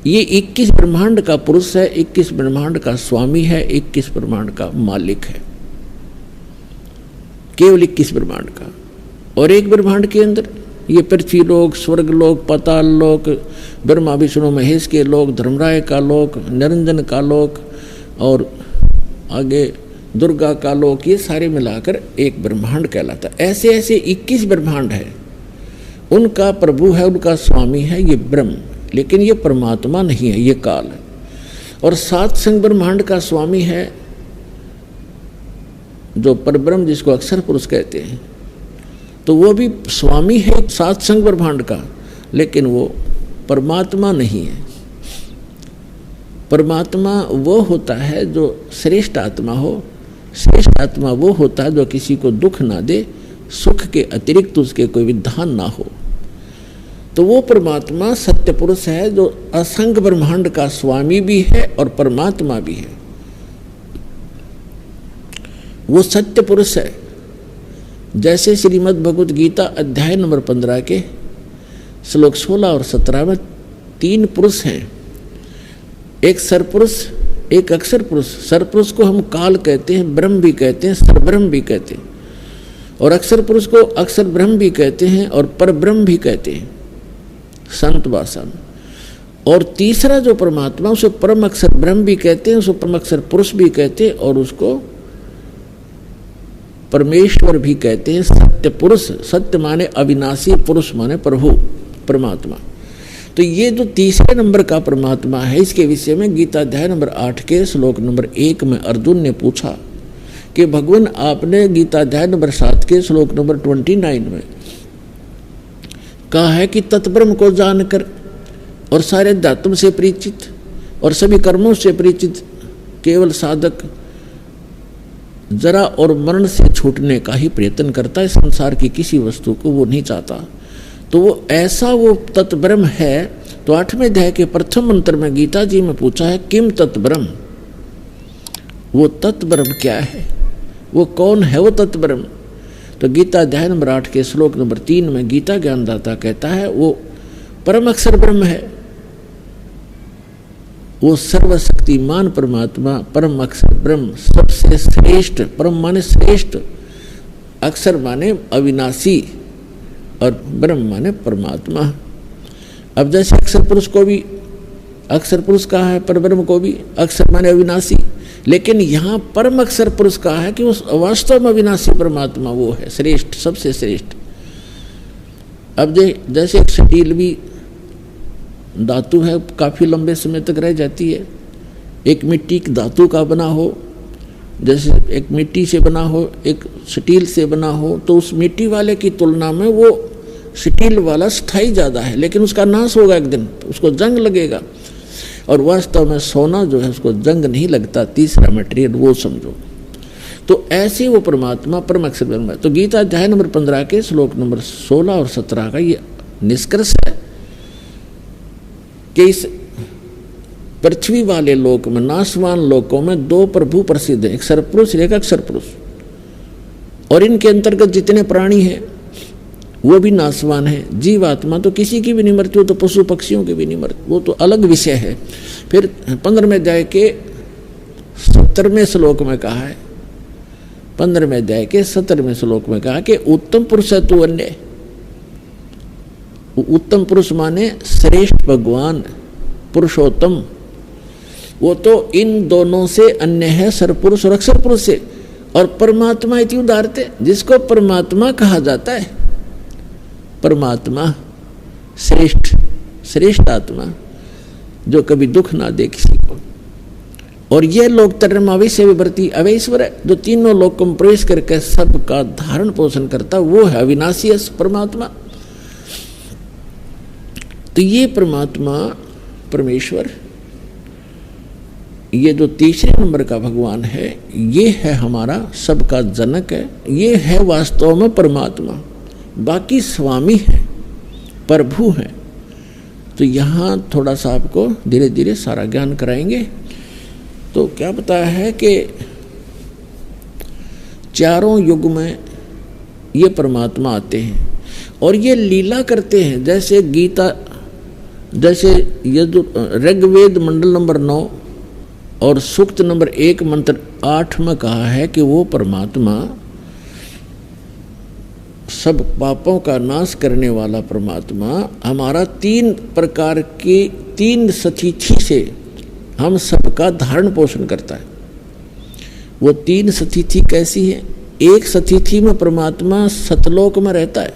A: ये 21 ब्रह्मांड का पुरुष है, 21 ब्रह्मांड का स्वामी है, 21 ब्रह्मांड का मालिक है, केवल 21 ब्रह्मांड का। और एक ब्रह्मांड के अंदर ये पृथ्वी लोक, स्वर्ग लोक, पाताल लोक, ब्रह्मा विष्णु महेश के लोक, धर्मराय का लोक, निरंजन का लोक, और आगे दुर्गा का लोक, ये सारे मिलाकर एक ब्रह्मांड कहलाता है। ऐसे ऐसे 21 ब्रह्मांड है, उनका प्रभु है, उनका स्वामी है ये ब्रह्म। लेकिन ये परमात्मा नहीं है, ये काल है। और 7 संग ब्रह्मांड का स्वामी है जो परब्रह्म, जिसको अक्षर पुरुष कहते हैं। तो वो भी स्वामी है 7 संग ब्रह्मांड का, लेकिन वो परमात्मा नहीं है। परमात्मा वो होता है जो श्रेष्ठ आत्मा हो, श्रेष्ठ आत्मा वो होता है जो किसी को दुख ना दे, सुख के अतिरिक्त उसके कोई विधान ना हो। तो वो परमात्मा सत्य पुरुष है जो असंख्य ब्रह्मांड का स्वामी भी है और परमात्मा भी है। वो सत्य पुरुष है। जैसे श्रीमद् भगवद गीता अध्याय नंबर 15 के श्लोक 16 और 17 में 3 पुरुष हैं, एक सरपुरुष, एक अक्षर पुरुष। सरपुरुष को हम काल कहते हैं, ब्रह्म भी कहते हैं, सरब्रह्म भी कहते हैं, और अक्षर पुरुष को अक्षर ब्रह्म भी कहते हैं और परब्रह्म भी कहते हैं संत भाषा में। और तीसरा जो परमात्मा, उसे परम अक्षर ब्रह्म भी कहते हैं, उसको परम अक्षर पुरुष भी कहते हैं, और उसको परमेश्वर भी कहते हैं, सत्य पुरुष। सत्य माने अविनाशी, पुरुष माने प्रभु परमात्मा। तो ये जो तीसरे नंबर का परमात्मा है, इसके विषय में गीता अध्याय नंबर 8 के श्लोक नंबर 1 में अर्जुन ने पूछा कि भगवान आपने गीता अध्याय नंबर 7 के श्लोक नंबर 29 में कहा है कि तत्ब्रह्म को जानकर और सारे धातु से परिचित और सभी कर्मों से परिचित केवल साधक जरा और मरण से छूटने का ही प्रयत्न करता है, संसार की किसी वस्तु को वो नहीं चाहता। तो वो ऐसा वो तत्ब्रह्म है। तो 8वें अध्याय के प्रथम मंत्र में गीता जी में पूछा है किम तत्ब्रह्म, वो तत्ब्रह्म क्या है, वो कौन है वो तत्ब्रह्म। तो गीता अध्याय नंबर 8 के श्लोक नंबर 3 में गीता ज्ञानदाता कहता है वो परम अक्षर ब्रह्म है, वो सर्वशक्तिमान परमात्मा, परम अक्षर ब्रह्म, सबसे श्रेष्ठ। परम माने श्रेष्ठ, अक्षर माने अविनाशी और ब्रह्म माने परमात्मा। अब जैसे अक्षर पुरुष को भी अक्षर पुरुष कहा है, परब्रह्म को भी अक्षर माने अविनाशी, लेकिन यहाँ परम अक्षर पुरुष कहा है कि उस वास्तव में अविनाशी परमात्मा वो है श्रेष्ठ, सबसे श्रेष्ठ। अब जैसे एक स्टील भी धातु है, काफी लंबे समय तक रह जाती है। एक मिट्टी की धातु का बना हो, जैसे एक मिट्टी से बना हो, एक स्टील से बना हो, तो उस मिट्टी वाले की तुलना में वो स्टील वाला स्थायी ज़्यादा है, लेकिन उसका नाश होगा एक दिन, उसको जंग लगेगा। और वास्तव में सोना जो है उसको जंग नहीं लगता, तीसरा मटेरियल वो समझो। तो ऐसे वो परमात्मा परम अक्षर ब्रह्म है। तो गीता अध्याय नंबर 15 के श्लोक नंबर 16 और 17 का ये निष्कर्ष है कि इस पृथ्वी वाले लोक में, नाशवान लोकों में 2 प्रभु प्रसिद्ध है, एक सरपुरुष एक अक्षर पुरुष। और इनके अंतर्गत जितने प्राणी हैं वो भी नाशवान है। जीवात्मा तो किसी की भी नहीं मरती, वो तो पशु पक्षियों की भी नहीं मरती, वो तो अलग विषय है। फिर 15वें अध्याय के 17वें श्लोक में कहा है, 15वें अध्याय के 17वें श्लोक में कहा कि उत्तम पुरुष है तू अन्य। उत्तम पुरुष माने श्रेष्ठ भगवान पुरुषोत्तम, वो तो इन दोनों से अन्य है, सरपुरुष और अक्षर पुरुष से। और परमात्मा इति उदारते, जिसको परमात्मा कहा जाता है, परमात्मा श्रेष्ठ, श्रेष्ठ आत्मा जो कभी दुख ना दे किसी को। और यह लोक तर्मावेश विवर्ती अवैश्वर है, जो तीनों लोकों में प्रवेश करके सबका धारण पोषण करता, वो है अविनाशी परमात्मा। तो ये परमात्मा परमेश्वर, ये जो तीसरे नंबर का भगवान है, ये है हमारा सबका जनक है, ये है वास्तव में परमात्मा। बाकी स्वामी है, प्रभु है। तो यहाँ थोड़ा सा आपको धीरे धीरे सारा ज्ञान कराएंगे। तो क्या बताया है कि चारों युग में ये परमात्मा आते हैं और ये लीला करते हैं। जैसे गीता, जैसे ये जो ऋग्वेद मंडल नंबर 9 और सूक्त नंबर 1 मंत्र 8 में कहा है कि वो परमात्मा सब पापों का नाश करने वाला परमात्मा हमारा 3 प्रकार की 3 सतिथि से हम सबका धारण पोषण करता है। वो 3 सतिथि कैसी है? एक सतिथि में परमात्मा सतलोक में रहता है,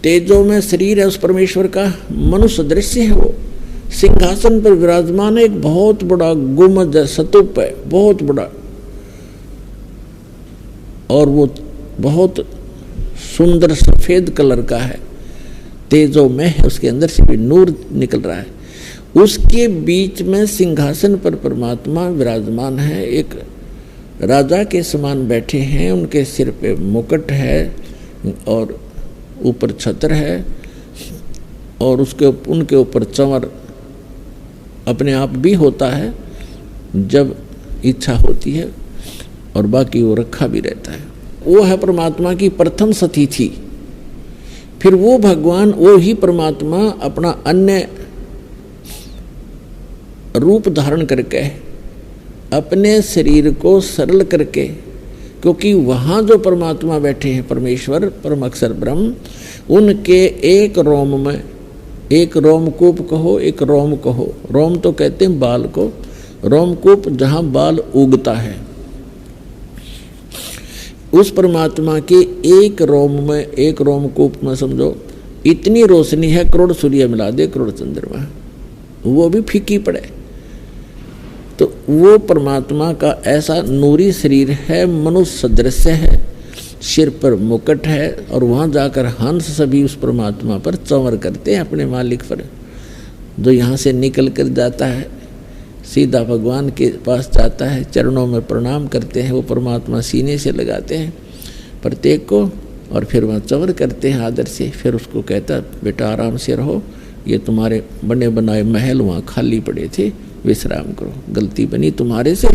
A: तेजो में शरीर है उस परमेश्वर का, मनुष्य दृश्य है, वो सिंहासन पर विराजमान है, एक बहुत बड़ा गुम्बद है, स्तूप है बहुत बड़ा, और वो बहुत सुंदर सफेद कलर का है, तेजो में है, उसके अंदर से भी नूर निकल रहा है। उसके बीच में सिंहासन पर परमात्मा विराजमान है, एक राजा के समान बैठे हैं, उनके सिर पे मुकुट है और ऊपर छत्र है और उनके ऊपर चंवर अपने आप भी होता है जब इच्छा होती है, और बाकी वो रखा भी रहता है। वो है परमात्मा की प्रथम सतिथि। फिर वो भगवान, वो ही परमात्मा अपना अन्य रूप धारण करके अपने शरीर को सरल करके, क्योंकि वहाँ जो परमात्मा बैठे हैं परमेश्वर परम अक्षर ब्रह्म, उनके एक रोम में, एक रोमकूप कहो एक रोम कहो, रोम तो कहते हैं बाल को, रोमकूप जहाँ बाल उगता है, उस परमात्मा के एक रोम में, एक रोमकूप में समझो इतनी रोशनी है, करोड़ सूर्य मिला दे करोड़ चंद्रमा, वो भी फीकी पड़े। तो वो परमात्मा का ऐसा नूरी शरीर है, मनुष्य सदृश्य है, सिर पर मुकुट है, और वहाँ जाकर हंस सभी उस परमात्मा पर चंवर करते हैं, अपने मालिक पर। जो यहाँ से निकल कर जाता है सीधा भगवान के पास जाता है, चरणों में प्रणाम करते हैं, वो परमात्मा सीने से लगाते हैं प्रत्येक को, और फिर वहाँ चंवर करते हैं आदर से। फिर उसको कहता बेटा आराम से रहो, ये तुम्हारे बने बनाए महल वहाँ खाली पड़े थे, विश्राम करो, गलती बनी तुम्हारे से,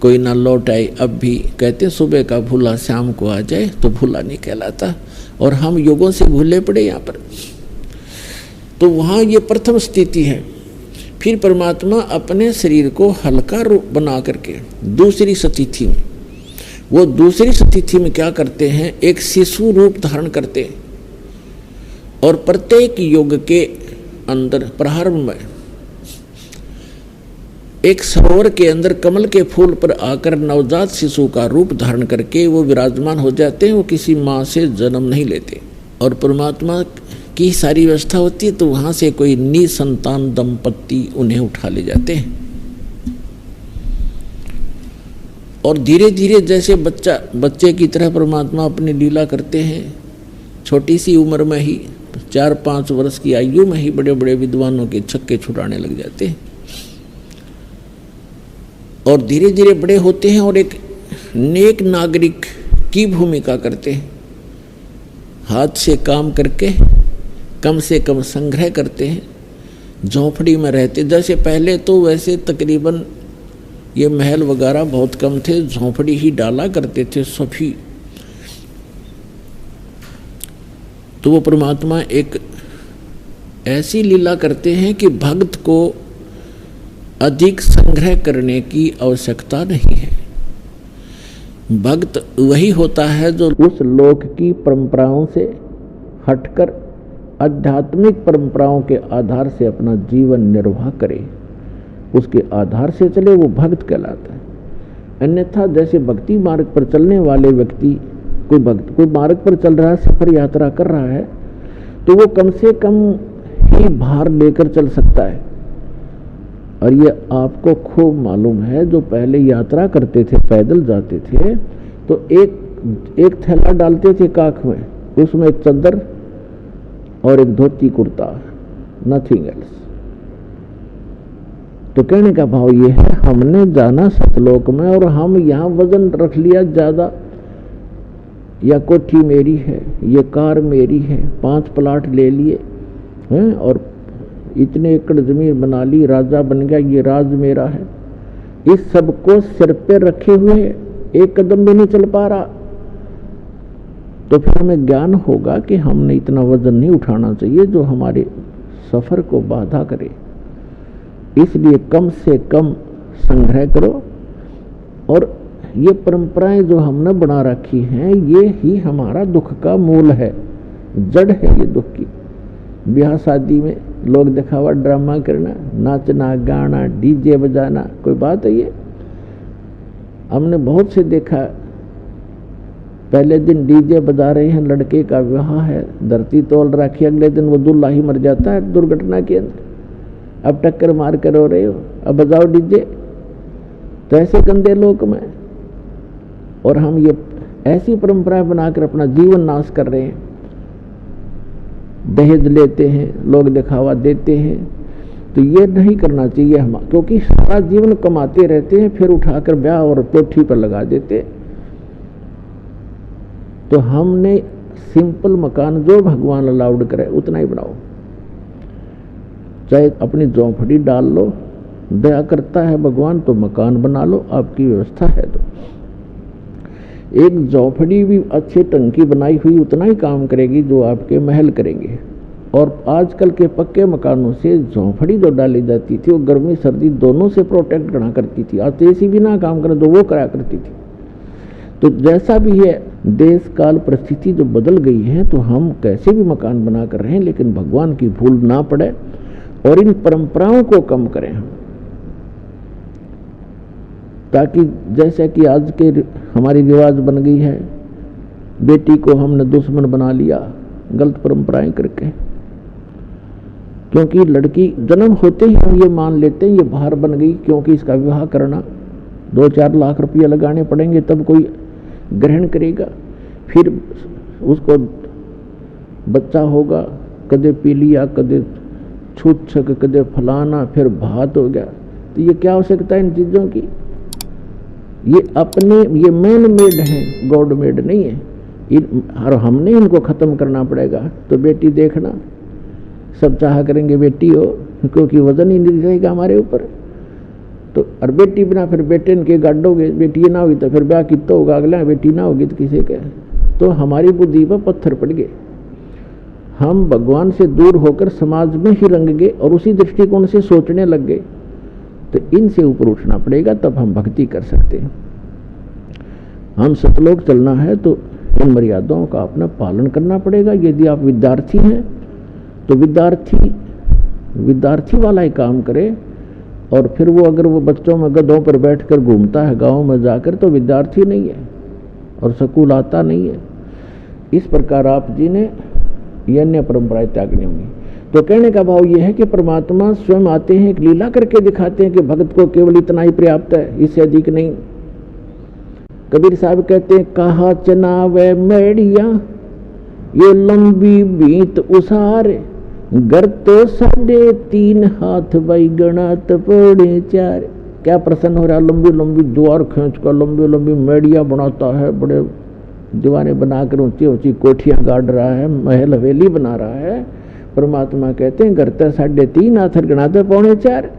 A: कोई ना लौट आए। अब भी कहते सुबह का भूला शाम को आ जाए तो भूला नहीं कहलाता, और हम युगों से भूले पड़े यहाँ पर। तो वहाँ ये प्रथम स्थिति है। फिर परमात्मा अपने शरीर को हल्का रूप बना करके दूसरी स्थिति में, वो दूसरी स्थिति में क्या करते हैं, एक शिशु रूप धारण करते हैं, और प्रत्येक युग के अंदर प्रारंभ में एक सरोवर के अंदर कमल के फूल पर आकर नवजात शिशु का रूप धारण करके वो विराजमान हो जाते हैं। वो किसी माँ से जन्म नहीं लेते, और परमात्मा की सारी व्यवस्था होती है, तो वहाँ से कोई निसंतान दंपत्ति उन्हें उठा ले जाते हैं। और धीरे धीरे जैसे बच्चे की तरह परमात्मा अपनी लीला करते हैं, छोटी सी उम्र में ही 4-5 वर्ष की आयु में ही बड़े बड़े विद्वानों के छक्के छुड़ाने लग जाते हैं, और धीरे धीरे बड़े होते हैं और एक नेक नागरिक की भूमिका करते हैं। हाथ से काम करके कम से कम संग्रह करते हैं, झोंपड़ी में रहते। जैसे पहले तो वैसे तकरीबन ये महल वगैरह बहुत कम थे, झोंपड़ी ही डाला करते थे सभी। तो वो परमात्मा एक ऐसी लीला करते हैं कि भक्त को अधिक संग्रह करने की आवश्यकता नहीं है। भक्त वही होता है जो उस लोक की परंपराओं से हटकर आध्यात्मिक परंपराओं के आधार से अपना जीवन निर्वाह करे, उसके आधार से चले, वो भक्त कहलाता है। अन्यथा जैसे भक्ति मार्ग पर चलने वाले व्यक्ति, कोई मार्ग पर चल रहा है, सफर यात्रा कर रहा है, तो वो कम से कम ही भार लेकर चल सकता है। और ये आपको खूब मालूम है, जो पहले यात्रा करते थे, पैदल जाते थे, तो एक थैला डालते थे काख में, उसमें एक चद्दर और एक धोती कुर्ता, नथिंग एल्स। तो कहने का भाव ये है, हमने जाना सतलोक में और हम यहाँ वजन रख लिया ज़्यादा, या कोठी मेरी है, ये कार मेरी है, 5 प्लाट ले लिए हैं और इतने एकड़ जमीन बना ली, राजा बन गया, ये राज मेरा है। इस सब को सिर पे रखे हुए एक कदम भी नहीं चल पा रहा, तो फिर हमें ज्ञान होगा कि हमने इतना वजन नहीं उठाना चाहिए जो हमारे सफर को बाधा करे। इसलिए कम से कम संग्रह करो, और ये परंपराएं जो हमने बना रखी हैं, ये ही हमारा दुख का मूल है, जड़ है ये दुख की। ब्याह शादी में लोग दिखावा ड्रामा करना, नाचना गाना, डीजे बजाना, कोई बात है ये? हमने बहुत से देखा, पहले दिन डीजे बजा रहे हैं, लड़के का विवाह है, धरती तोल रखी, अगले दिन वो दूल्हा ही मर जाता है दुर्घटना के अंदर। अब टक्कर मार कर रो रहे हो, अब बजाओ डीजे। तो ऐसे गंदे लोक में, और हम ये ऐसी परंपराएं बनाकर अपना जीवन नाश कर रहे हैं। दहेज लेते हैं लोग, दिखावा देते हैं, तो ये नहीं करना चाहिए हम, क्योंकि सारा जीवन कमाते रहते हैं, फिर उठाकर ब्याह और कोठी पर लगा देते। तो हमने सिंपल मकान जो भगवान अलाउड करे उतना ही बनाओ, चाहे अपनी झोंपड़ी डाल लो, दया करता है भगवान तो मकान बना लो, आपकी व्यवस्था है तो। एक झोंपड़ी भी अच्छे ढंग की बनाई हुई उतना ही काम करेगी जो आपके महल करेंगे। और आजकल के पक्के मकानों से झोंपड़ी जो डाली जाती थी वो गर्मी सर्दी दोनों से प्रोटेक्ट करना करती थी। आज एसी बिना काम करे तो वो करा करती थी। तो जैसा भी है, देश काल परिस्थिति जो बदल गई है, तो हम कैसे भी मकान बना कर रहे हैं, लेकिन भगवान की भूल ना पड़े और इन परंपराओं को कम करें हम, ताकि जैसे कि आज के हमारी रिवाज बन गई है, बेटी को हमने दुश्मन बना लिया गलत परंपराएं करके। क्योंकि लड़की जन्म होते ही हम ये मान लेते हैं ये बाहर बन गई, क्योंकि इसका विवाह करना 2-4 लाख रुपया लगाने पड़ेंगे तब कोई ग्रहण करेगा, फिर उसको बच्चा होगा, कदे पी लिया, कदे छूत छक, कदे फलाना, फिर भात हो गया। तो ये क्या आवश्यकता है इन चीज़ों की? ये अपने ये मैन मेड हैं, गॉड मेड नहीं है। और हमने इनको ख़त्म करना पड़ेगा। तो बेटी देखना, सब चाह करेंगे बेटी हो, क्योंकि वजन ही नहीं रहेगा हमारे ऊपर। तो और बेटी बिना फिर बेटे के गाडोगे, बेटी ना होगी तो फिर ब्याह कितना होगा, अगला बेटी ना होगी तो किसी के। तो हमारी बुद्धि पर पत्थर पड़ गए, हम भगवान से दूर होकर समाज में ही रंग गए और उसी दृष्टिकोण से सोचने लग गए। तो इनसे ऊपर उठना पड़ेगा, तब हम भक्ति कर सकते हैं। हम सतलोक चलना है तो इन मर्यादाओं का अपना पालन करना पड़ेगा। यदि आप विद्यार्थी हैं तो विद्यार्थी वाला ही काम करे, और फिर वो अगर वो बच्चों में गधों पर बैठकर घूमता है गांव में जाकर तो विद्यार्थी नहीं है और स्कूल आता नहीं है। इस प्रकार आप जी ने ये अन्य परंपराएं त्यागनी होंगी। तो कहने का भाव ये है कि परमात्मा स्वयं आते हैं, एक लीला करके दिखाते हैं कि भक्त को केवल इतना ही पर्याप्त है, इससे अधिक नहीं। कबीर साहब कहते हैं, कहा चनावे मेड़िया ये लंबी बीत उसारे, घर तो 3.5 हाथ भाई गणात पौड़े 4। क्या प्रसन्न हो रहा, लंबी लंबी द्वार खींच कर लंबी लंबी मेड़िया बनाता है, बड़े दीवाने बनाकर ऊंची ऊंची कोठियां गाड़ रहा है, महल हवेली बना रहा है। परमात्मा कहते हैं, घर तो 3.5 हाथ गणाते पौड़े 4।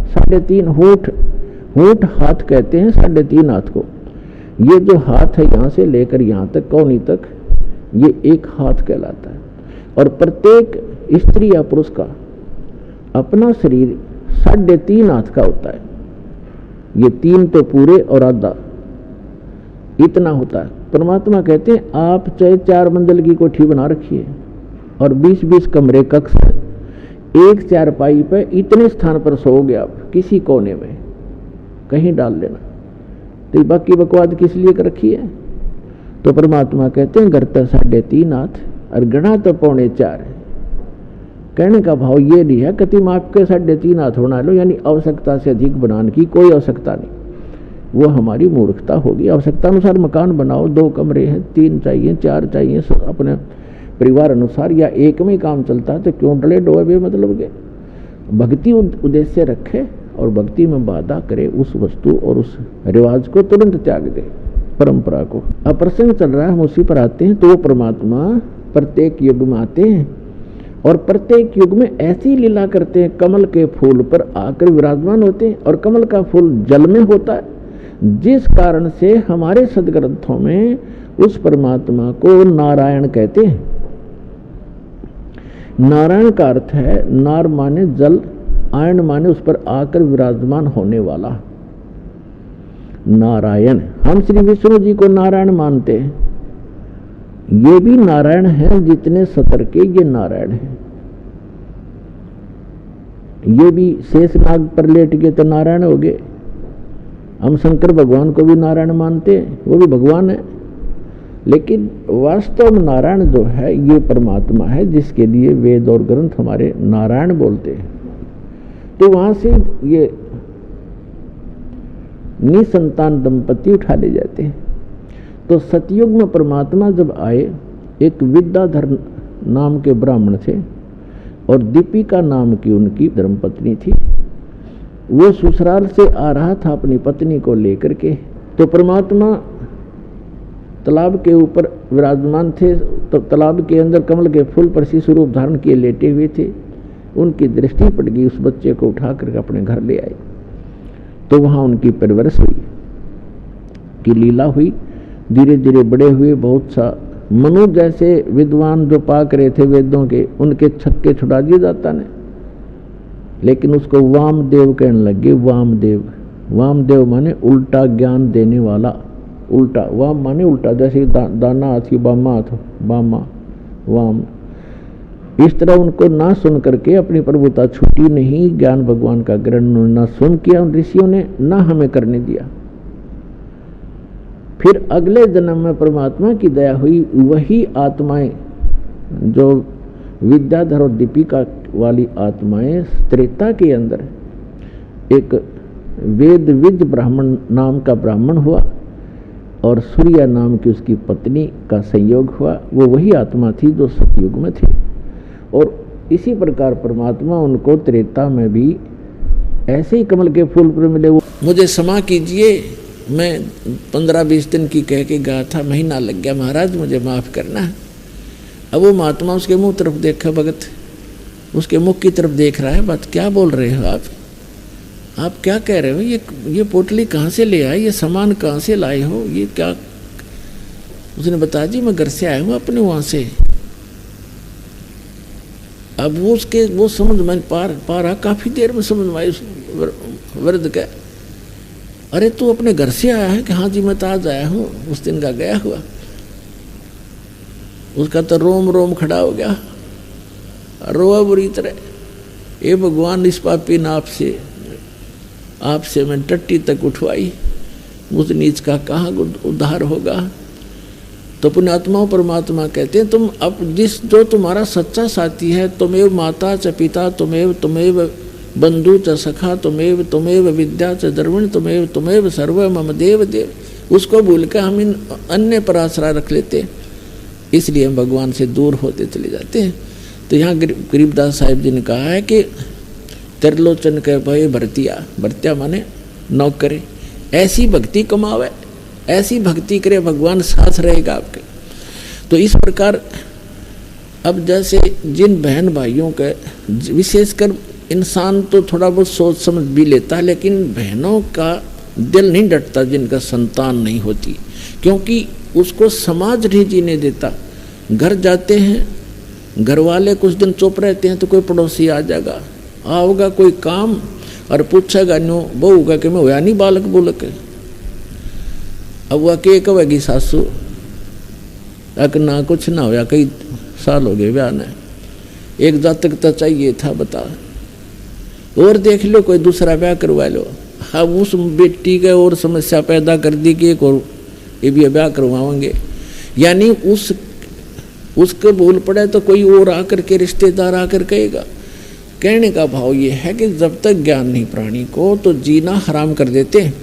A: 3.5 होठ हाथ कहते हैं 3.5 हाथ को। ये जो हाथ है यहाँ से लेकर यहाँ तक कौनी तक, ये एक हाथ कहलाता है। और प्रत्येक स्त्री या पुरुष का अपना शरीर 3.5 हाथ का होता है। ये 3 तो पूरे और आधा इतना होता है। परमात्मा कहते हैं, आप चाहे 4 मंजिल की कोठी बना रखिए और 20-20 कमरे कक्ष, एक चारपाई पे इतने स्थान पर सोओगे आप, किसी कोने में कहीं डाल लेना। तो बाकी बकवाद किस लिए कर रखी है? तो परमात्मा कहते हैं, घर तो 3.5 हाथ और गणा तो 4.25। कहने का भाव ये नहीं है कति माप के 3.5 हाथ होना लो, यानी आवश्यकता से अधिक बनाने की कोई आवश्यकता नहीं, वो हमारी मूर्खता होगी। आवश्यकता अनुसार मकान बनाओ, 2 कमरे हैं, 3 चाहिए, 4 चाहिए, अपने परिवार अनुसार, या एक में ही काम चलता है तो क्यों डले डोए बेमतलब के। भक्ति उद्देश्य रखे और भक्ति में बाधा करे, उस वस्तु और उस रिवाज को तुरंत त्याग दे, परंपरा को। अब प्रसंग चल रहा है, हम उसी पर आते हैं। तो वो परमात्मा प्रत्येक युग में आते हैं और प्रत्येक युग में ऐसी लीला करते हैं, कमल के फूल पर आकर विराजमान होते हैं। और कमल का फूल जल में होता है, जिस कारण से हमारे सदग्रंथों में उस परमात्मा को नारायण कहते हैं। नारायण का अर्थ है, नार माने जल, आयन माने उस पर आकर विराजमान होने वाला नारायण। हम श्री विष्णु जी को नारायण मानते हैं, ये भी नारायण है, जितने सतर के ये नारायण है। ये भी शेषनाग पर लेट गए तो नारायण हो गए। हम शंकर भगवान को भी नारायण मानते हैं, वो भी भगवान है। लेकिन वास्तव में नारायण जो है ये परमात्मा है, जिसके लिए वेद और ग्रंथ हमारे नारायण बोलते हैं। तो वहां से ये निसंतान दंपति उठा ले जाते हैं। तो सतयुग में परमात्मा जब आए, एक विद्याधर नाम के ब्राह्मण थे, और दीपिका नाम की उनकी धर्मपत्नी थी। वो ससुराल से आ रहा था अपनी पत्नी को लेकर के, तो परमात्मा तालाब के ऊपर विराजमान थे। तो तालाब के अंदर कमल के फूल पर शिशु रूप धारण किए लेटे हुए थे। उनकी दृष्टि पड़ गई, उस बच्चे को उठा करके अपने घर ले आए। तो वहाँ उनकी परवरिश हुई, की लीला हुई। धीरे धीरे बड़े हुए। बहुत सा मनु जैसे विद्वान जो पाक रहे थे वेदों के, उनके छक्के छुड़ा दिए जाता ने, लेकिन उसको वामदेव कहने लगे। वामदेव, वामदेव माने उल्टा ज्ञान देने वाला। उल्टा, वाम माने उल्टा, जैसे दाना हाथी बामा हाथ, बामा वाम। इस तरह उनको ना सुन करके अपनी प्रभुता छूटी नहीं। ज्ञान भगवान का ग्रहण ना सुन किया उन ऋषियों ने, ना हमें करने दिया। फिर अगले जन्म में परमात्मा की दया हुई। वही आत्माएं जो विद्याधर और दीपिका वाली आत्माएं त्रेता के अंदर एक वेदविद ब्राह्मण नाम का ब्राह्मण हुआ और सूर्या नाम की उसकी पत्नी का संयोग हुआ। वो वही आत्मा थी जो सतयुग में थी। और इसी प्रकार परमात्मा उनको त्रेता में भी ऐसे ही कमल के फूल पर मिले। वो मुझे क्षमा कीजिए, मैं 15-20 दिन की कह के गया था, महीना लग गया महाराज, मुझे माफ़ करना। अब वो महात्मा उसके मुंह तरफ देखा, भगत उसके मुख की तरफ देख रहा है। बात क्या बोल रहे हो आप क्या कह रहे हो? ये पोटली कहाँ से ले आए, ये सामान कहाँ से लाए हो, ये क्या? उसने बताया जी मैं घर से आया हूँ अपने वहाँ से। अब वो समझ में पा रहा, काफ़ी देर में समझ में आई उस वृद्ध का। अरे तू अपने घर से आया है? कि हाँ जी मैं तो आज आया हूँ, उस दिन का गया हुआ। उसका तो रोम रोम खड़ा हो गया, रोआ बुरी तरह। ये भगवान इस पापी ने आपसे मैं टट्टी तक उठवाई, उस नीच का कहाँ उद्धार होगा। तो पुण्यात्माओं परमात्मा कहते हैं तुम अब जो तुम्हारा सच्चा साथी है, तुमेव माता च पिता, तुमेव बंधु च सखा, तुमेव विद्या च द्रविण, तुमेव सर्व मम देव देव, उसको भूल के हम इन अन्य पर आश्रय रख लेते हैं, इसलिए हम भगवान से दूर होते चले जाते हैं। तो यहाँ गरीबदास साहिब जी ने कहा है कि त्रिलोचन के भय भरतिया माने नौकरे, ऐसी भक्ति कमावे, ऐसी भक्ति करे, भगवान साथ रहेगा आपके। तो इस प्रकार अब जैसे जिन बहन भाइयों के, विशेषकर इंसान तो थोड़ा बहुत सोच समझ भी लेता है, लेकिन बहनों का दिल नहीं डटता जिनका संतान नहीं होती, क्योंकि उसको समाज नहीं जीने देता। घर जाते हैं, घर वाले कुछ दिन चुप रहते हैं तो कोई पड़ोसी आ जाएगा, आओगा कोई काम और पूछेगा न्यू बहू का कि मैं होया नहीं बालक बोलक। अब वह के कहेगी सासू अक ना कुछ ना होया, कई साल हो गए ब्याह ने, एक जातक तो चाहिए था बता, और देख लो कोई दूसरा ब्याह करवा लो। अब उस बेटी के और समस्या पैदा कर दी कि एक और ये भी ब्याह करवाएंगे, यानी उसके भूल पड़े तो कोई और आकर के रिश्तेदार आकर कहेगा। कहने का भाव ये है कि जब तक ज्ञान नहीं प्राणी को तो जीना हराम कर देते हैं।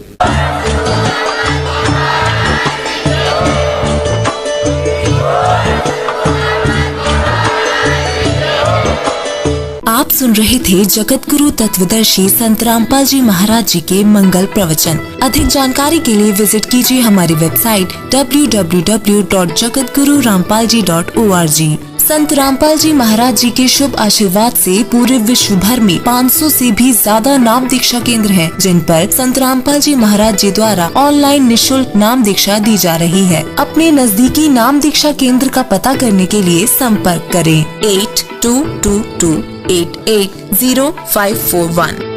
B: आप सुन रहे थे जगत गुरु तत्वदर्शी संत रामपाल जी महाराज जी के मंगल प्रवचन। अधिक जानकारी के लिए विजिट कीजिए हमारी वेबसाइट www.jagatgururampalji.org। संत रामपाल जी महाराज जी के शुभ आशीर्वाद से पूरे विश्व भर में 500 से भी ज्यादा नाम दीक्षा केंद्र हैं, जिन पर संत रामपाल जी महाराज जी द्वारा ऑनलाइन निशुल्क नाम दीक्षा दी जा रही है। अपने नजदीकी नाम दीक्षा केंद्र का पता करने के लिए संपर्क करें 8222880541।